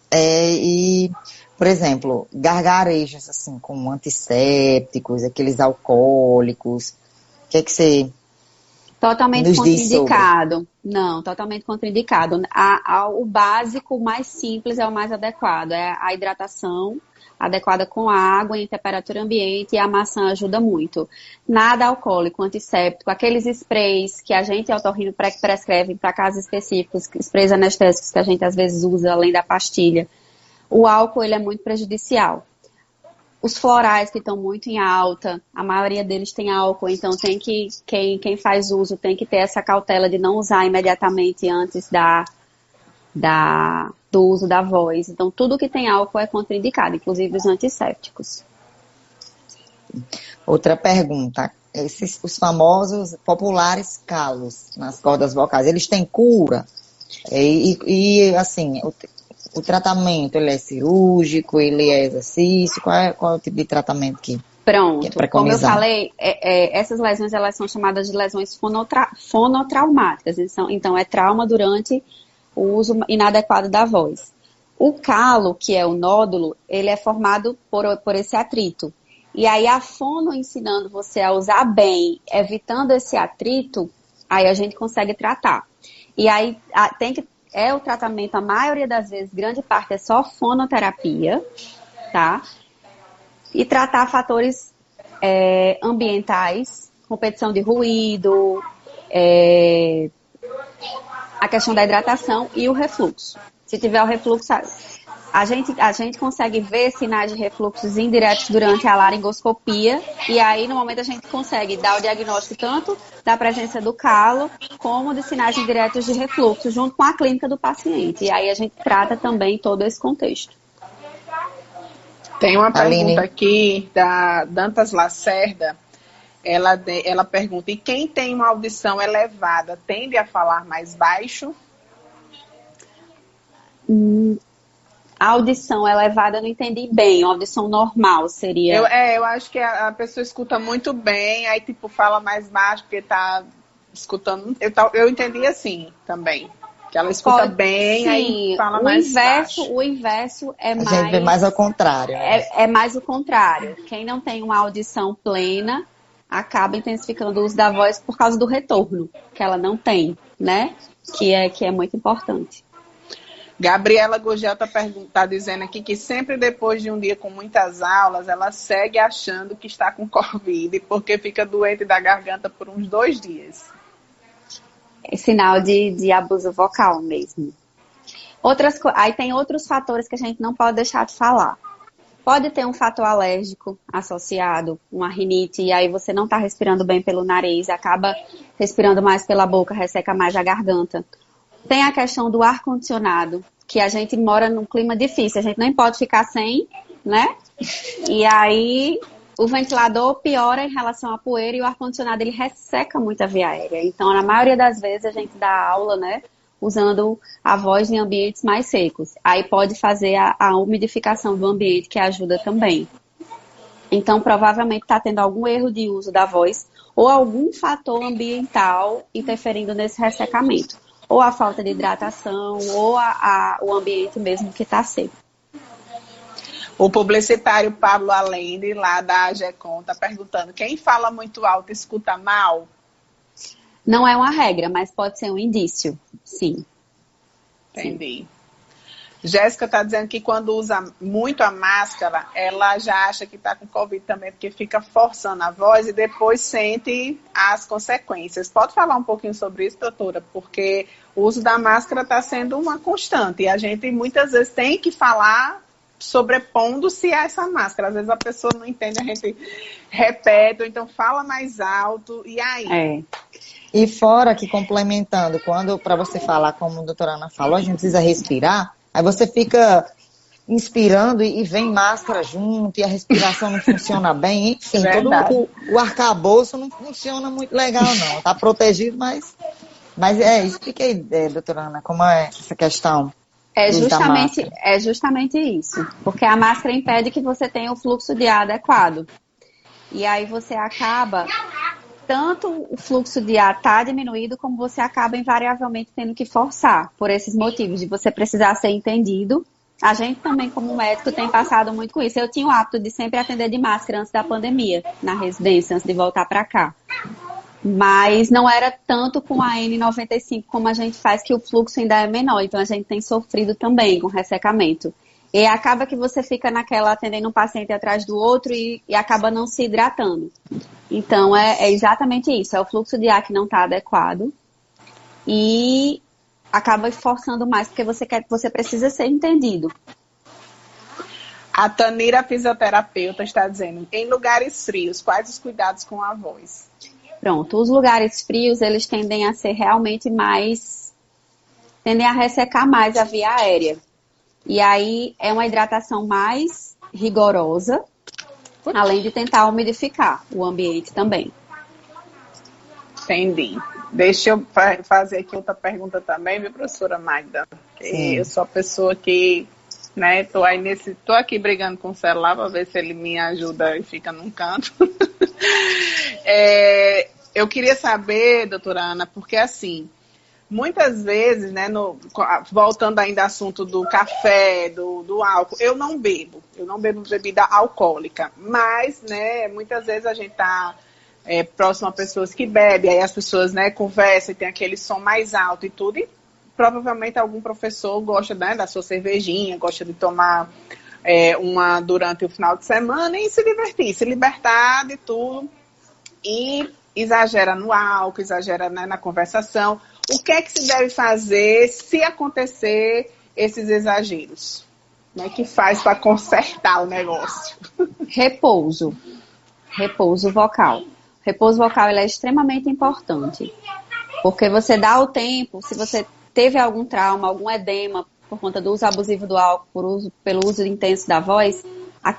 por exemplo, gargarejos assim, como antissépticos, aqueles alcoólicos, o que é que você totalmente nos diz contraindicado. sobre? Não, totalmente contraindicado. O básico, o mais simples é o mais adequado. É a hidratação adequada com água em temperatura ambiente e a maçã ajuda muito. Nada alcoólico, antisséptico, aqueles sprays que a gente otorrino prescreve para casos específicos, sprays anestésicos que a gente às vezes usa além da pastilha. O álcool ele é muito prejudicial. Os florais que estão muito em alta, a maioria deles tem álcool, então quem faz uso tem que ter essa cautela de não usar imediatamente antes do uso da voz. Então, tudo que tem álcool é contraindicado, inclusive os antissépticos. Outra pergunta. Os famosos populares calos nas cordas vocais, eles têm cura? Assim, o tratamento, ele é cirúrgico, ele é exercício? Qual é o tipo de tratamento que Pronto, é preconizado? como eu falei, essas lesões elas são chamadas de lesões fonotraumáticas. Então, é trauma durante o uso inadequado da voz. O calo, que é o nódulo, ele é formado por esse atrito. E aí a fono ensinando você a usar bem, evitando esse atrito, aí a gente consegue tratar. E aí o tratamento, a maioria das vezes, grande parte é só fonoterapia, tá? E tratar fatores ambientais, competição de ruído, a questão da hidratação e o refluxo. Se tiver o refluxo, a gente consegue ver sinais de refluxos indiretos durante a laringoscopia, e aí no momento a gente consegue dar o diagnóstico tanto da presença do calo, como de sinais indiretos de refluxo, junto com a clínica do paciente. E aí a gente trata também todo esse contexto. Tem uma pergunta aqui da Dantas Lacerda. Ela pergunta, e quem tem uma audição elevada tende a falar mais baixo? A audição elevada eu não entendi bem. A audição normal seria... Eu acho que a pessoa escuta muito bem, aí tipo fala mais baixo porque tá escutando. Eu entendi assim também. Que ela escuta bem, sim, aí fala mais baixo. O inverso é mais... A gente vê mais ao contrário. É mais o contrário. Quem não tem uma audição plena acaba intensificando o uso da voz por causa do retorno, que ela não tem, né? Que é muito importante. Gabriela Gugel tá dizendo aqui que sempre depois de um dia com muitas aulas, ela segue achando que está com Covid, porque fica doente da garganta por uns 2 dias. É sinal de abuso vocal mesmo. Aí tem outros fatores que a gente não pode deixar de falar. Pode ter um fator alérgico associado, uma rinite, e aí você não está respirando bem pelo nariz, acaba respirando mais pela boca, resseca mais a garganta. Tem a questão do ar-condicionado, que a gente mora num clima difícil, a gente nem pode ficar sem, né? E aí o ventilador piora em relação à poeira e o ar-condicionado ele resseca muito a via aérea. Então, na maioria das vezes, a gente dá aula, né? Usando a voz em ambientes mais secos. Aí pode fazer a umidificação do ambiente, que ajuda também. Então, provavelmente está tendo algum erro de uso da voz ou algum fator ambiental interferindo nesse ressecamento. Ou a falta de hidratação, ou o ambiente mesmo que está seco. O publicitário Pablo Allende, lá da AGECOM, está perguntando, quem fala muito alto escuta mal? Não é uma regra, mas pode ser um indício, sim. Entendi. Sim. Jéssica está dizendo que quando usa muito a máscara, ela já acha que está com Covid também, porque fica forçando a voz e depois sente as consequências. Pode falar um pouquinho sobre isso, doutora? Porque o uso da máscara está sendo uma constante e a gente muitas vezes tem que falar sobrepondo-se a essa máscara. Às vezes a pessoa não entende, a gente repete, ou então fala mais alto, e aí? E fora que complementando, quando para você falar, como a doutora Ana falou, a gente precisa respirar, aí você fica inspirando e vem máscara junto, e a respiração não funciona bem, enfim, todo o arcabouço não funciona muito legal não, tá protegido, mas explique aí, doutora Ana, como é essa questão. É justamente isso, porque a máscara impede que você tenha o fluxo de ar adequado. E aí você acaba, tanto o fluxo de ar está diminuído, como você acaba invariavelmente tendo que forçar, por esses motivos, de você precisar ser entendido. A gente também, como médico, tem passado muito com isso. Eu tinha o hábito de sempre atender de máscara antes da pandemia, na residência, antes de voltar para cá. Mas não era tanto com a N95 como a gente faz, que o fluxo ainda é menor. Então, a gente tem sofrido também com ressecamento. E acaba que você fica naquela, atendendo um paciente atrás do outro e acaba não se hidratando. Então, é exatamente isso. É o fluxo de ar que não está adequado. E acaba forçando mais, porque você precisa ser entendido. A Tanira, fisioterapeuta, está dizendo, em lugares frios, quais os cuidados com a voz? Pronto, os lugares frios, eles tendem a ser realmente tendem a ressecar mais a via aérea. E aí é uma hidratação mais rigorosa, além de tentar umidificar o ambiente também. Entendi. Deixa eu fazer aqui outra pergunta também, viu, professora Magda? Eu sou a pessoa que, né, tô aqui brigando com o celular para ver se ele me ajuda e fica num canto. Eu queria saber, doutora Ana, porque assim, muitas vezes, né, voltando ainda ao assunto do café, do álcool, eu não bebo bebida alcoólica, mas, né, muitas vezes a gente está próximo a pessoas que bebem, aí as pessoas, né, conversam e tem aquele som mais alto e tudo, e provavelmente algum professor gosta, né, da sua cervejinha, gosta de tomar uma durante o final de semana e se divertir, se libertar de tudo. E exagera no álcool, exagera, né, na conversação. O que é que se deve fazer se acontecer esses exageros? Como é que faz para consertar o negócio? Repouso. Repouso vocal. Repouso vocal ele é extremamente importante. Porque você dá o tempo, se você teve algum trauma, algum edema por conta do uso abusivo do álcool, pelo uso intenso da voz,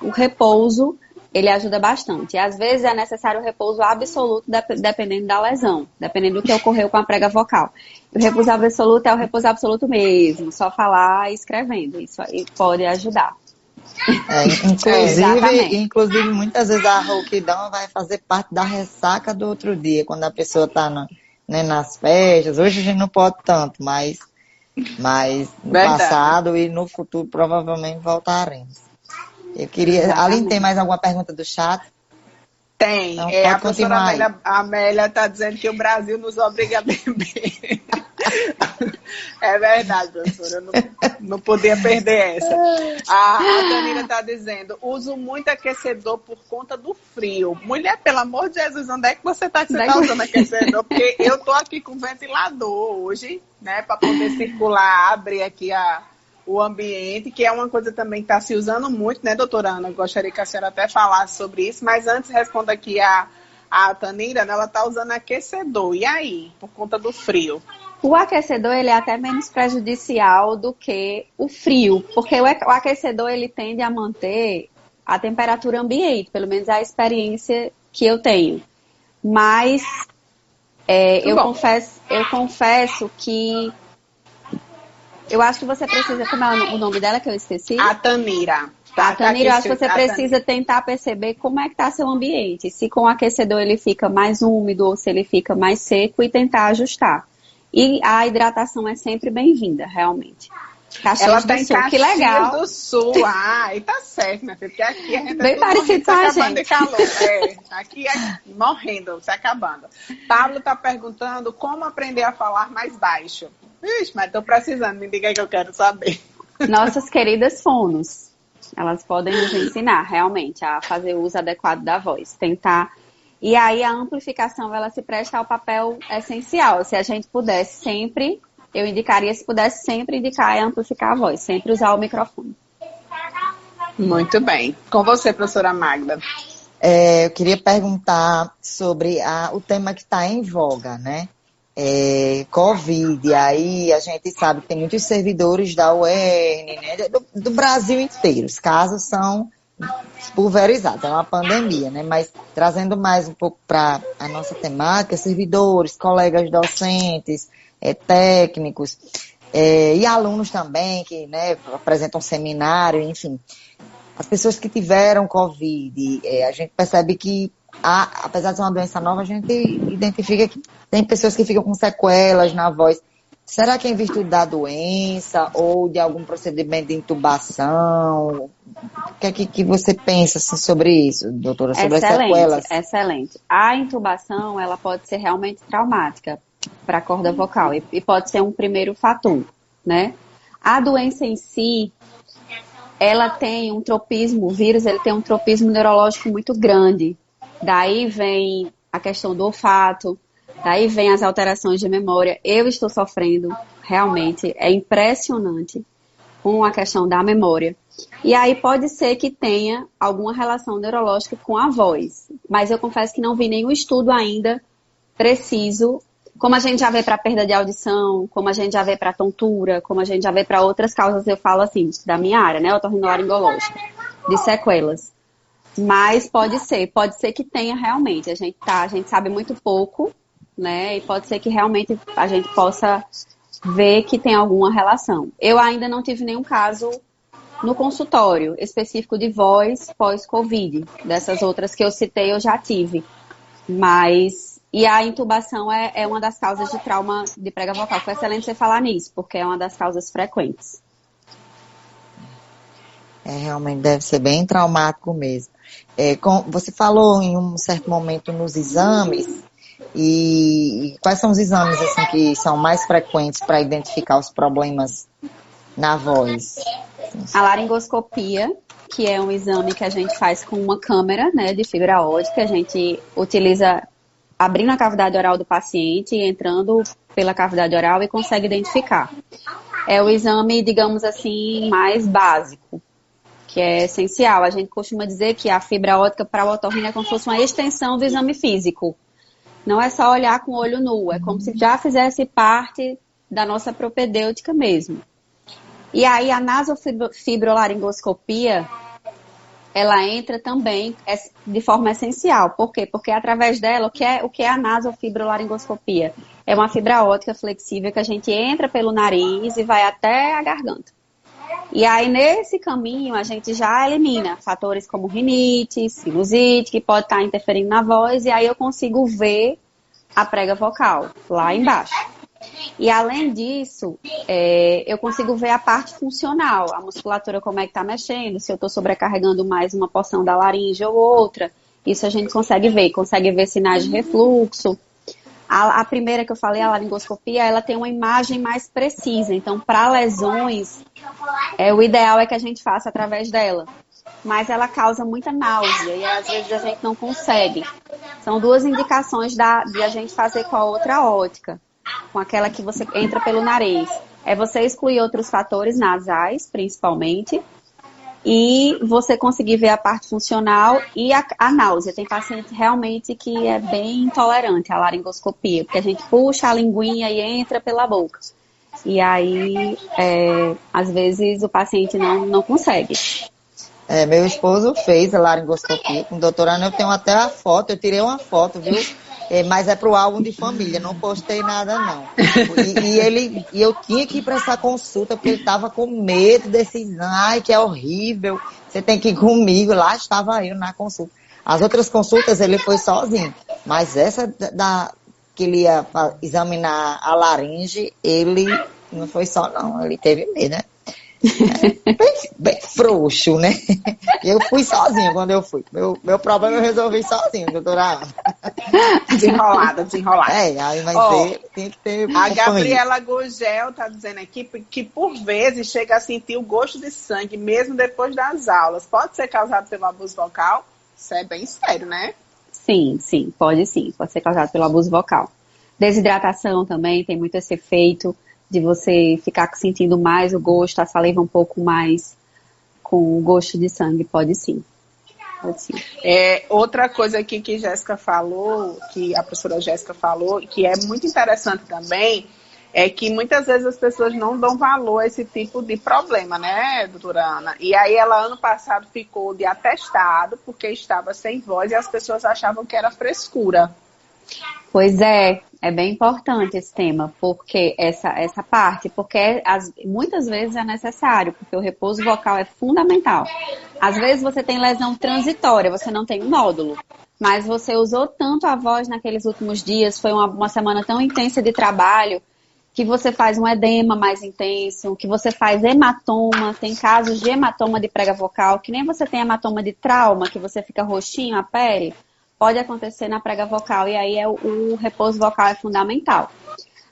o repouso, ele ajuda bastante. E às vezes é necessário o repouso absoluto, dependendo da lesão, dependendo do que ocorreu com a prega vocal. O repouso absoluto é o repouso absoluto mesmo, só falar e escrevendo. Isso aí pode ajudar. Inclusive, muitas vezes a rouquidão vai fazer parte da ressaca do outro dia, quando a pessoa está nas festas. Hoje a gente não pode tanto, mas no passado e no futuro provavelmente voltaremos. Eu queria. Aline, tem mais alguma pergunta do chat? Tem. Então, a professora Amélia está dizendo que o Brasil nos obriga a beber. É verdade, professora. Eu não podia perder essa. A Tanira está dizendo: uso muito aquecedor por conta do frio. Mulher, pelo amor de Jesus, onde é que você está usando aquecedor? Porque eu estou aqui com ventilador hoje, né? Para poder circular, abrir aqui o ambiente, que é uma coisa também que está se usando muito, né, doutora Ana? Gostaria que a senhora até falasse sobre isso, mas antes responda aqui a Tanira, né, ela está usando aquecedor. E aí, por conta do frio? O aquecedor, ele é até menos prejudicial do que o frio, porque o aquecedor, ele tende a manter a temperatura ambiente, pelo menos a experiência que eu tenho. Mas eu confesso que eu acho que você precisa... Como é o nome dela que eu esqueci? A Tanira. A Tanira, eu acho que você precisa tentar perceber como é que está seu ambiente. Se com o aquecedor ele fica mais úmido ou se ele fica mais seco e tentar ajustar. E a hidratação é sempre bem-vinda, realmente. Caxias do Sul, que legal. Caxias do Sul, e tá certo, minha filha, porque aqui a gente bem parecido com a gente. De calor. Aqui é morrendo, se acabando. Pablo tá perguntando como aprender a falar mais baixo. Ixi, mas tô precisando, me diga que eu quero saber. Nossas queridas fonos, elas podem nos ensinar realmente a fazer o uso adequado da voz, tentar. E aí a amplificação, ela se presta ao papel essencial. Se a gente pudesse sempre, eu indicaria, se pudesse sempre indicar e amplificar a voz, sempre usar o microfone. Muito bem. Com você, professora Magda. Eu queria perguntar sobre o tema que está em voga, né? Covid, aí a gente sabe que tem muitos servidores da UERN, né? Do Brasil inteiro. Os casos são pulverizados, é uma pandemia, né? Mas trazendo mais um pouco para a nossa temática, servidores, colegas docentes, técnicos e alunos também que, né, apresentam seminário, enfim. As pessoas que tiveram Covid, a gente percebe que apesar de ser uma doença nova, a gente identifica que tem pessoas que ficam com sequelas na voz. Será que é em virtude da doença ou de algum procedimento de intubação? O que é que você pensa sobre isso, doutora? Sobre as sequelas? Excelente. A intubação, ela pode ser realmente traumática para a corda vocal e pode ser um primeiro fator, né? A doença em si, ela tem um tropismo, o vírus, ele tem um tropismo neurológico muito grande. Daí vem a questão do olfato, daí vem as alterações de memória. Eu estou sofrendo, realmente, é impressionante com a questão da memória. E aí pode ser que tenha alguma relação neurológica com a voz. Mas eu confesso que não vi nenhum estudo ainda preciso, como a gente já vê para perda de audição, como a gente já vê para tontura, como a gente já vê para outras causas, eu falo assim, da minha área, né, otorrinolaringológica, de sequelas. Mas pode ser que tenha realmente. A gente sabe muito pouco, né? E pode ser que realmente a gente possa ver que tem alguma relação. Eu ainda não tive nenhum caso no consultório específico de voz pós-Covid. Dessas outras que eu citei, eu já tive. E a intubação é uma das causas de trauma de prega vocal. Foi excelente você falar nisso, porque é uma das causas frequentes. Realmente deve ser bem traumático mesmo. Você falou em um certo momento nos exames, e quais são os exames assim, que são mais frequentes para identificar os problemas na voz? A laringoscopia, que é um exame que a gente faz com uma câmera, né, de fibra ótica. A gente utiliza abrindo a cavidade oral do paciente, entrando pela cavidade oral e consegue identificar. É o exame, digamos assim, mais básico, que é essencial. A gente costuma dizer que a fibra óptica para o otorrino é como se fosse uma extensão do exame físico. Não é só olhar com o olho nu, é como se já fizesse parte da nossa propedêutica mesmo. E aí a nasofibrolaringoscopia, ela entra também de forma essencial. Por quê? Porque através dela, o que é a nasofibrolaringoscopia? É uma fibra óptica flexível que a gente entra pelo nariz e vai até a garganta. E aí, nesse caminho, a gente já elimina fatores como rinite, sinusite, que pode estar interferindo na voz, e aí eu consigo ver a prega vocal lá embaixo. E além disso, eu consigo ver a parte funcional, a musculatura como é que está mexendo, se eu estou sobrecarregando mais uma porção da laringe ou outra. Isso a gente consegue ver sinais de refluxo. A primeira que eu falei, a laringoscopia, ela tem uma imagem mais precisa. Então, para lesões, o ideal é que a gente faça através dela. Mas ela causa muita náusea e às vezes a gente não consegue. São duas indicações de a gente fazer com a outra ótica, com aquela que você entra pelo nariz. É você excluir outros fatores nasais, principalmente, e você conseguir ver a parte funcional e a náusea. Tem paciente realmente que é bem intolerante à laringoscopia, porque a gente puxa a linguinha e entra pela boca. E aí, às vezes, o paciente não consegue. Meu esposo fez a laringoscopia com a doutora Ana. Eu tenho até a foto, eu tirei uma foto, viu? Mas é pro álbum de família, não postei nada, não. E eu tinha que ir para essa consulta, porque ele estava com medo desse exame, que é horrível, você tem que ir comigo. Lá estava eu na consulta. As outras consultas ele foi sozinho, mas essa que ele ia examinar a laringe, ele não foi só, não, ele teve medo, né? Bem frouxo, né? Eu fui sozinha quando eu fui. Meu problema eu resolvi sozinho, doutora Ana. Desenrolada. Mas tem que ter. A Gabriela Gugel tá dizendo aqui que por vezes chega a sentir o gosto de sangue mesmo depois das aulas. Pode ser causado pelo abuso vocal? Isso é bem sério, né? Sim, pode ser causado pelo abuso vocal. Desidratação também tem muito esse efeito de você ficar sentindo mais o gosto, a saliva um pouco mais com o gosto de sangue, pode sim. Outra coisa aqui que Jéssica falou, que a professora Jéssica falou, que é muito interessante também, é que muitas vezes as pessoas não dão valor a esse tipo de problema, né, doutora Ana? E aí ela, ano passado, ficou de atestado, porque estava sem voz e as pessoas achavam que era frescura. Pois é bem importante esse tema, porque essa parte, porque muitas vezes é necessário, porque o repouso vocal é fundamental. Às vezes você tem lesão transitória, você não tem um nódulo, mas você usou tanto a voz naqueles últimos dias, foi uma semana tão intensa de trabalho, que você faz um edema mais intenso, que você faz hematoma, tem casos de hematoma de prega vocal, que nem você tem hematoma de trauma, que você fica roxinho a pele, pode acontecer na prega vocal, e aí o repouso vocal é fundamental.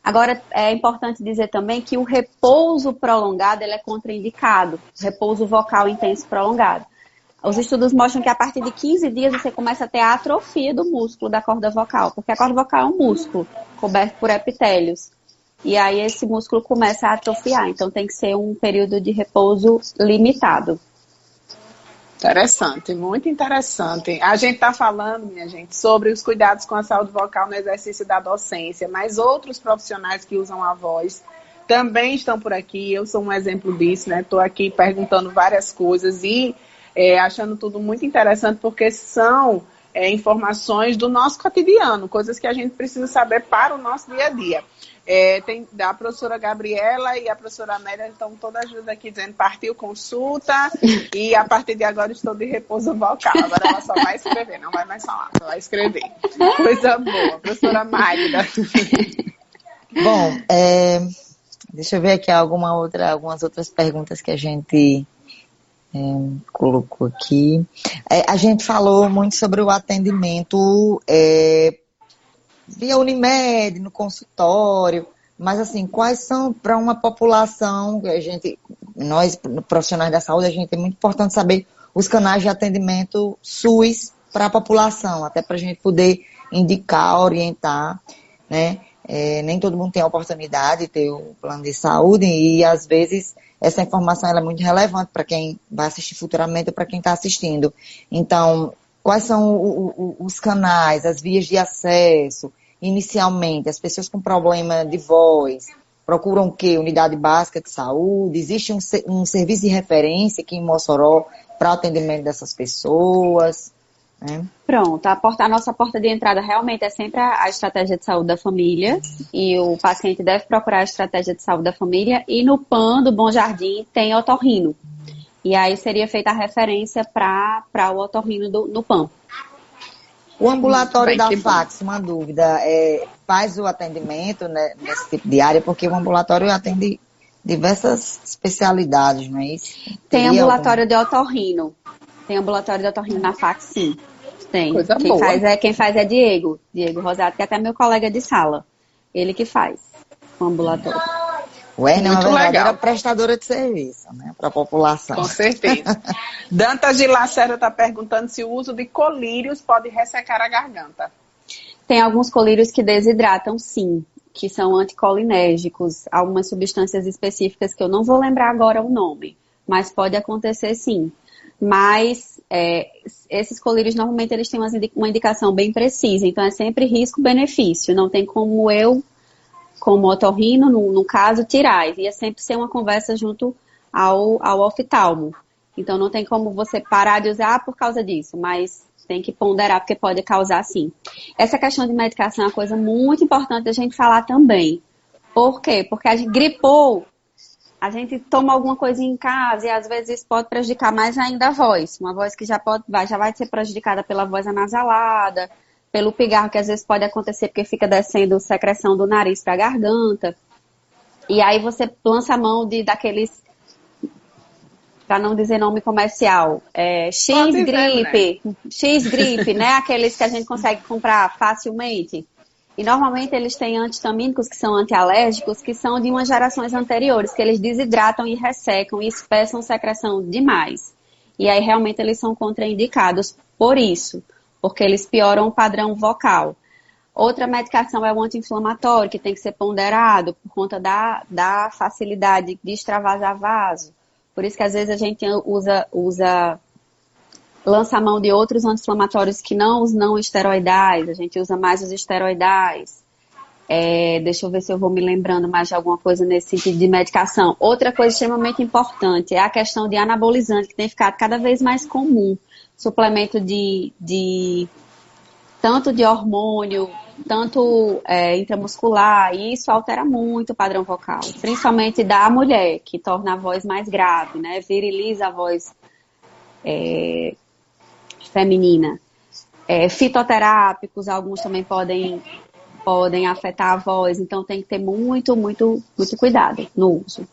Agora, é importante dizer também que o repouso prolongado ele é contraindicado, repouso vocal intenso prolongado. Os estudos mostram que a partir de 15 dias você começa a ter a atrofia do músculo da corda vocal, porque a corda vocal é um músculo coberto por epitélios. E aí esse músculo começa a atrofiar, então tem que ser um período de repouso limitado. Interessante, muito interessante. A gente está falando, minha gente, sobre os cuidados com a saúde vocal no exercício da docência, mas outros profissionais que usam a voz também estão por aqui. Eu sou um exemplo disso, né? Estou aqui perguntando várias coisas e achando tudo muito interessante, porque são informações do nosso cotidiano, coisas que a gente precisa saber para o nosso dia a dia. Tem a professora Gabriela e a professora Amélia estão todas juntas aqui dizendo partiu consulta e a partir de agora estou de repouso vocal. Agora ela só vai escrever, não vai mais falar, só vai escrever. Coisa boa, professora Magda. Bom, deixa eu ver aqui algumas outras perguntas que a gente colocou aqui. A gente falou muito sobre o atendimento via Unimed, no consultório, mas assim, quais são para uma população, nós profissionais da saúde, a gente é muito importante saber os canais de atendimento SUS para a população, até para a gente poder indicar, orientar, né? Nem todo mundo tem a oportunidade de ter o plano de saúde e, às vezes, essa informação ela é muito relevante para quem vai assistir futuramente ou para quem está assistindo. Então, quais são os canais, as vias de acesso? Inicialmente, as pessoas com problema de voz procuram o quê? Unidade básica de saúde? Existe um serviço de referência aqui em Mossoró para o atendimento dessas pessoas? Pronto, a nossa porta de entrada realmente é sempre a estratégia de saúde da família, e o paciente deve procurar a estratégia de saúde da família, e no PAN do Bom Jardim tem otorrino, e aí seria feita a referência para o otorrino no PAN. O ambulatório da FACS, uma dúvida, faz o atendimento, né, nesse tipo de área, porque o ambulatório atende diversas especialidades, não é isso? Tem ambulatório de otorrino. Tem ambulatório de otorrino na FACS, sim. Tem. Quem faz é Diego Rosato, que é até meu colega de sala. Ele que faz o ambulatório. O Erna é uma verdadeira prestadora de serviço, né, para a população. Com certeza. Dantas de Lacerda está perguntando se o uso de colírios pode ressecar a garganta. Tem alguns colírios que desidratam, sim, que são anticolinérgicos, algumas substâncias específicas que eu não vou lembrar agora o nome, mas pode acontecer, sim. Mas esses colírios, normalmente, eles têm uma indicação bem precisa. Então, é sempre risco-benefício. Não tem como eu, como otorrino, no caso, tirar. Ia sempre ser uma conversa junto ao oftalmo. Então, não tem como você parar de usar por causa disso. Mas tem que ponderar, porque pode causar, sim. Essa questão de medicação é uma coisa muito importante a gente falar também. Por quê? Porque a gente gripou. A gente toma alguma coisa em casa e às vezes isso pode prejudicar mais ainda a voz. Uma voz que já vai ser prejudicada pela voz anasalada, pelo pigarro, que às vezes pode acontecer porque fica descendo secreção do nariz para a garganta. E aí você lança a mão daqueles, para não dizer nome comercial, X-Grip, né? Aqueles que a gente consegue comprar facilmente. E normalmente eles têm antihistamínicos, que são antialérgicos, que são de umas gerações anteriores, que eles desidratam e ressecam e espessam secreção demais. E aí realmente eles são contraindicados por isso, porque eles pioram o padrão vocal. Outra medicação é o anti-inflamatório, que tem que ser ponderado por conta da facilidade de extravasar vaso. Por isso que às vezes a gente lança a mão de outros anti-inflamatórios que não os não esteroidais, a gente usa mais os esteroidais. Deixa eu ver se eu vou me lembrando mais de alguma coisa nesse sentido de medicação. Outra coisa extremamente importante é a questão de anabolizante, que tem ficado cada vez mais comum. Suplemento tanto de hormônio, tanto intramuscular, e isso altera muito o padrão vocal, principalmente da mulher, que torna a voz mais grave, né? Viriliza a voz feminina. Fitoterápicos, alguns também podem afetar a voz, então tem que ter muito, muito, muito cuidado no uso.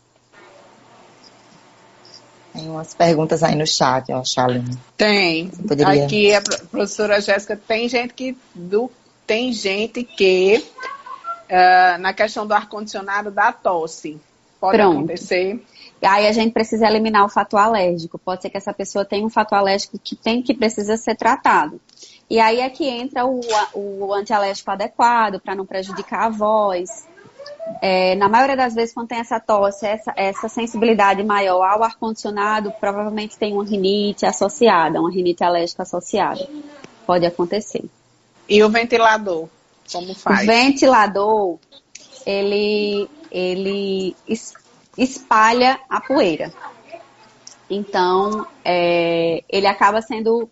Tem umas perguntas aí no chat, ó, Shaline. Tem. Poderia... Aqui a professora Jéssica, tem gente que na questão do ar-condicionado dá tosse. Pode acontecer. Aí a gente precisa eliminar o fator alérgico. Pode ser que essa pessoa tenha um fator alérgico que precisa ser tratado. E aí é que entra o antialérgico adequado para não prejudicar a voz. Na maioria das vezes, quando tem essa tosse, essa sensibilidade maior ao ar-condicionado, provavelmente tem uma rinite associada, uma rinite alérgica associada. Pode acontecer. E o ventilador, como faz? O ventilador, ele espalha a poeira. Então, ele acaba sendo...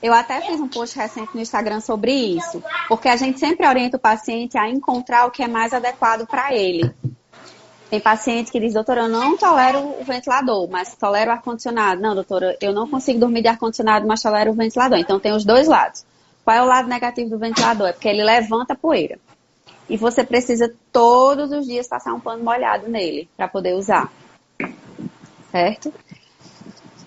Eu até fiz um post recente no Instagram sobre isso, porque a gente sempre orienta o paciente a encontrar o que é mais adequado para ele. Tem paciente que diz, doutora, eu não tolero o ventilador, mas tolero o ar-condicionado. Não, doutora, eu não consigo dormir de ar-condicionado, mas tolero o ventilador. Então, tem os dois lados. Qual é o lado negativo do ventilador? É porque ele levanta a poeira. E você precisa todos os dias passar um pano molhado nele para poder usar. Certo?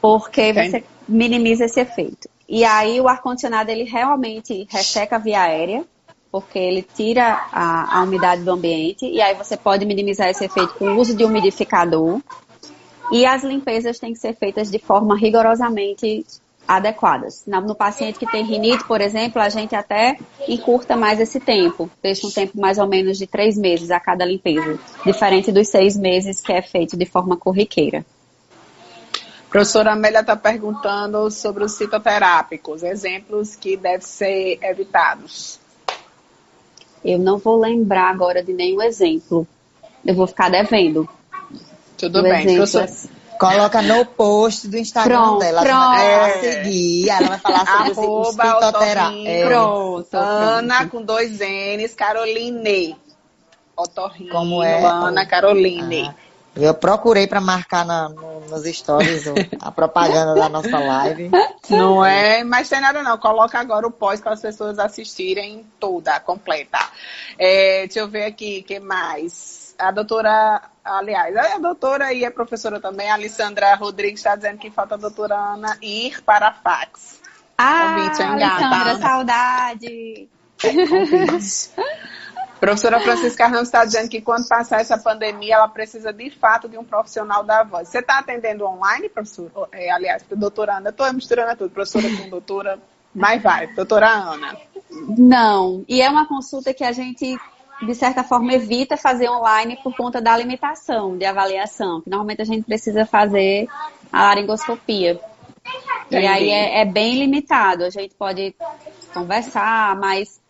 Porque você minimiza esse efeito. E aí o ar-condicionado ele realmente resseca a via aérea, porque ele tira a umidade do ambiente. E aí você pode minimizar esse efeito com o uso de umidificador. E as limpezas têm que ser feitas de forma rigorosamente adequadas. No paciente que tem rinite, por exemplo, a gente até encurta mais esse tempo, deixa um tempo mais ou menos de 3 meses a cada limpeza, diferente dos 6 meses que é feito de forma corriqueira. Professora Amélia está perguntando sobre os fitoterápicos, exemplos que devem ser evitados. Eu não vou lembrar agora de nenhum exemplo. Eu vou ficar devendo. Tudo bem, professora. Coloca no post do Instagram dela. Pronto. Ela vai seguir, ela vai falar sobre os fitoterápicos. Pronto. Ana com 2 N's, Caroline. Otorrino, como é? Ana Caroline. Eu procurei para marcar nos stories a propaganda da nossa live. Não é, mas tem nada não. Coloca agora o pós para as pessoas assistirem toda, completa. Deixa eu ver aqui, o que mais? A doutora, aliás, a doutora e a professora também, a Alessandra Rodrigues, está dizendo que falta a doutora Ana ir para a fax. Convite, Alessandra, saudade! Convite. Professora Francisca Ramos está dizendo que quando passar essa pandemia, ela precisa de fato de um profissional da voz. Você está atendendo online, professora? Aliás, doutora Ana, estou misturando tudo, professora com doutora, mas vai, doutora Ana. Não, e é uma consulta que a gente, de certa forma, evita fazer online por conta da limitação de avaliação, que normalmente a gente precisa fazer a laringoscopia. Entendi. E aí é bem limitado, a gente pode conversar, mas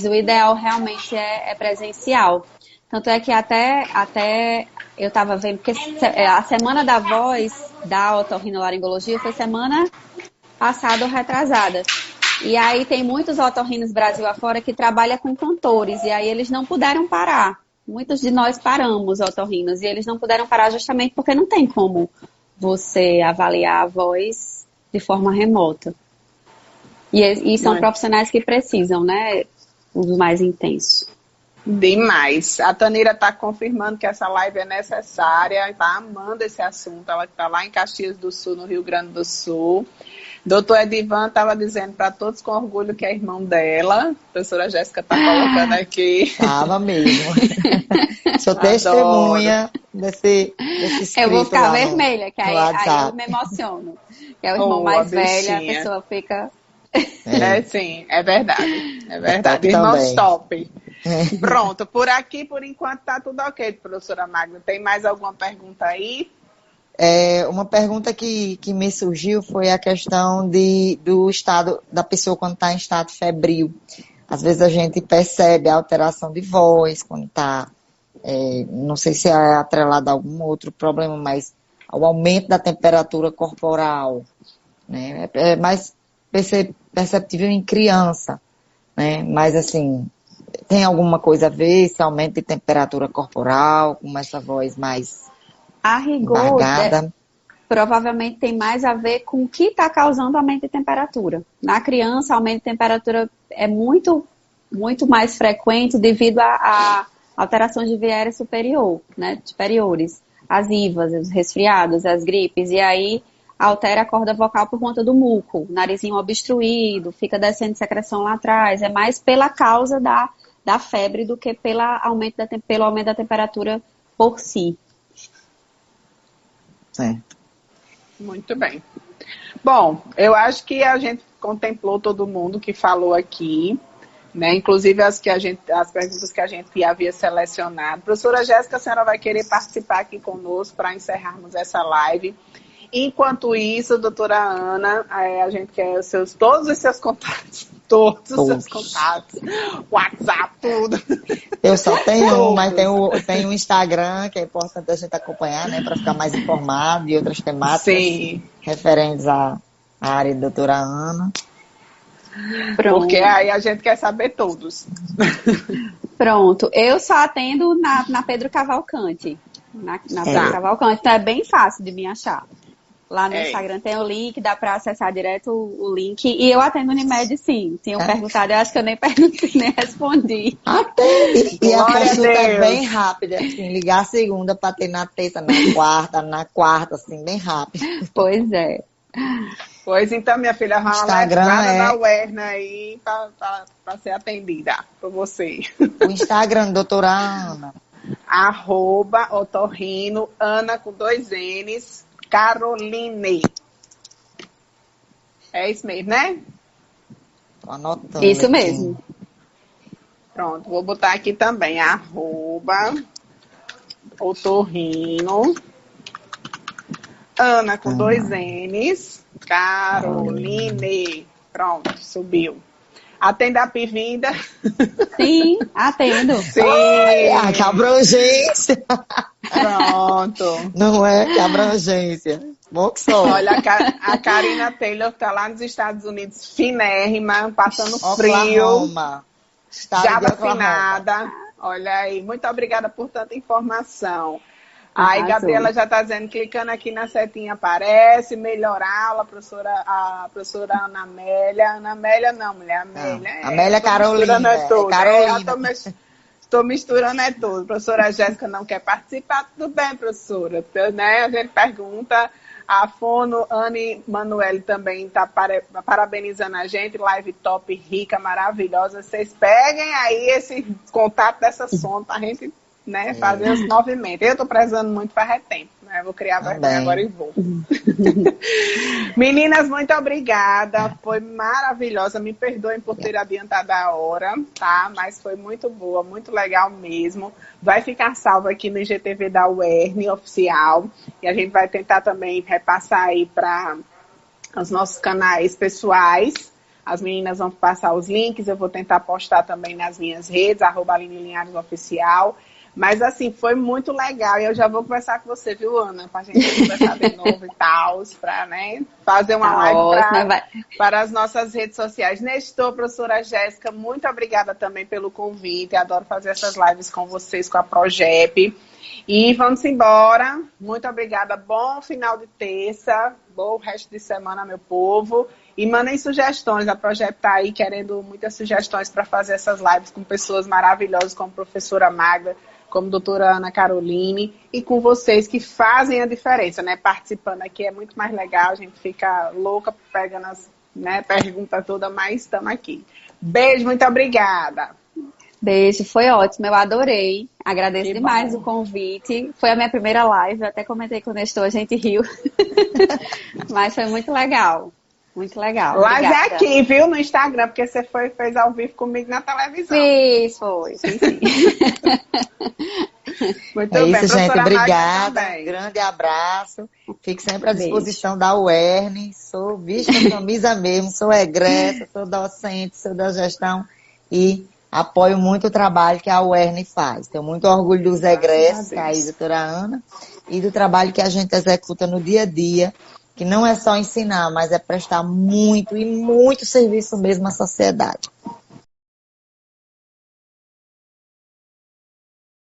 o ideal realmente é presencial. Tanto é que até eu estava vendo, porque a semana da voz da otorrinolaringologia foi semana passada ou retrasada. E aí tem muitos otorrinos Brasil afora que trabalham com cantores, e aí eles não puderam parar. Muitos de nós paramos, otorrinos, e eles não puderam parar justamente porque não tem como você avaliar a voz de forma remota. E são profissionais que precisam, né? Os mais intensos. Demais. A Tanira está confirmando que essa live é necessária, está amando esse assunto. Ela está lá em Caxias do Sul, no Rio Grande do Sul. Doutor Edivan estava dizendo para todos com orgulho que é irmão dela. A professora Jéssica está colocando aqui. Estava mesmo. Sou testemunha desse eu vou ficar vermelha, que aí eu me emociono. Que é o irmão mais velho, a pessoa fica... sim, é verdade. É verdade. Irmãos top. Pronto, por aqui, por enquanto, tá tudo ok, professora Magna. Tem mais alguma pergunta aí? Uma pergunta que me surgiu foi a questão do estado da pessoa quando está em estado febril. Às vezes a gente percebe a alteração de voz quando está, não sei se é atrelado a algum outro problema, mas ao aumento da temperatura corporal, né? É mais perceptível em criança, né? Mas assim, tem alguma coisa a ver esse aumento de temperatura corporal, com essa voz mais a rigor, provavelmente tem mais a ver com o que está causando aumento de temperatura. Na criança, aumento de temperatura é muito, muito mais frequente devido a alterações de via aérea superior, né? Superiores, as IVAs, os resfriados, as gripes, e aí altera a corda vocal por conta do muco, narizinho obstruído, fica descendo secreção lá atrás. É mais pela causa da febre do que pelo aumento da temperatura por si. Certo. Muito bem. Bom, eu acho que a gente contemplou todo mundo que falou aqui, né? Inclusive as perguntas que a gente havia selecionado. Professora Jéssica, a senhora vai querer participar aqui conosco para encerrarmos essa live. Enquanto isso, doutora Ana, a gente quer todos os seus contatos. Todos os seus contatos. WhatsApp, tudo. Eu só tenho mas tem um Instagram, que é importante a gente acompanhar, né? Para ficar mais informado e outras temáticas referentes à área da doutora Ana. Pronto. Porque aí a gente quer saber todos. Pronto. Eu só atendo na Pedro Cavalcante. Na Pedro Cavalcante. Então é bem fácil de me achar. Lá no Instagram tem o link, dá para acessar direto o link. E eu atendo Unimed, sim. Tinham perguntado, eu acho que eu nem perguntei, nem respondi. E a consulta é bem rápida, assim, ligar a segunda para ter na terça, na quarta, assim, bem rápido. Pois é. Pois então, minha filha, vai Instagram da Werna aí para ser atendida por você. O Instagram, doutora Ana. @otorrino, Ana com 2 N's, Caroline. É isso mesmo, né? Tô anotando Isso aqui. mesmo. Pronto, vou botar aqui também, @otorrino, Ana com 2 N's, Caroline. Pronto, subiu. Atende a Pivinda. Sim, atendo. Sim. Olha, que abrangência. Pronto. Não é? Que abrangência. Bom que só. Olha, a Karina Taylor tá lá nos Estados Unidos, finérrima, passando frio. Oklahoma. Estado Já de Oklahoma. vacinada. Olha aí, muito obrigada por tanta informação. Aí, Arrasou. Gabriela já está dizendo, clicando aqui na setinha aparece, melhorar a professora Ana Amélia. Ana Amélia não, mulher, Amélia. Amélia Carolina. Carolina. Estou misturando é tudo. Professora Jéssica não quer participar, tudo bem, professora. Né? A gente pergunta. A Fono Anne Manuele também está parabenizando a gente. Live top, rica, maravilhosa. Vocês peguem aí esse contato dessa som para a gente, né, fazer os movimentos. Eu estou prezando muito para retempo, né? Vou criar vergonha agora e vou. Meninas, muito obrigada. Foi maravilhosa. Me perdoem por ter adiantado a hora, tá? Mas foi muito boa, muito legal mesmo. Vai ficar salvo aqui no IGTV da UERN oficial. E a gente vai tentar também repassar aí para os nossos canais pessoais. As meninas vão passar os links. Eu vou tentar postar também nas minhas redes, @AlineLinhares_oficial. Mas, assim, foi muito legal. E eu já vou conversar com você, viu, Ana? Pra gente conversar de novo e tal, pra, né, fazer uma live para as nossas redes sociais. Nestor, professora Jéssica, muito obrigada também pelo convite. Adoro fazer essas lives com vocês, com a Progep. E vamos embora. Muito obrigada. Bom final de terça. Bom resto de semana, meu povo. E mandem sugestões. A Progep está aí querendo muitas sugestões para fazer essas lives com pessoas maravilhosas, como a professora Magda, como a doutora Ana Caroline, e com vocês que fazem a diferença, né? Participando aqui é muito mais legal, a gente fica louca pegando as, né, perguntas todas, mas estamos aqui. Beijo, muito obrigada. Beijo, foi ótimo, eu adorei. Agradeço demais o convite. Foi a minha primeira live, eu até comentei com o Nestor, a gente riu. Mas foi muito legal. Muito legal. Live obrigada. é aqui, viu? No Instagram, porque você fez ao vivo comigo na televisão. Foi sim. Muito É bem, isso, gente. professora Magda Obrigada. também. Um grande abraço. Fico sempre à Beijo. disposição da UERN. Sou vista camisa mesmo, sou egressa, sou docente, sou da gestão e apoio muito o trabalho que a UERN faz. Tenho muito orgulho dos egressos, que é a doutora Ana, e do trabalho que a gente executa no dia a dia, que não é só ensinar, mas é prestar muito e muito serviço mesmo à sociedade.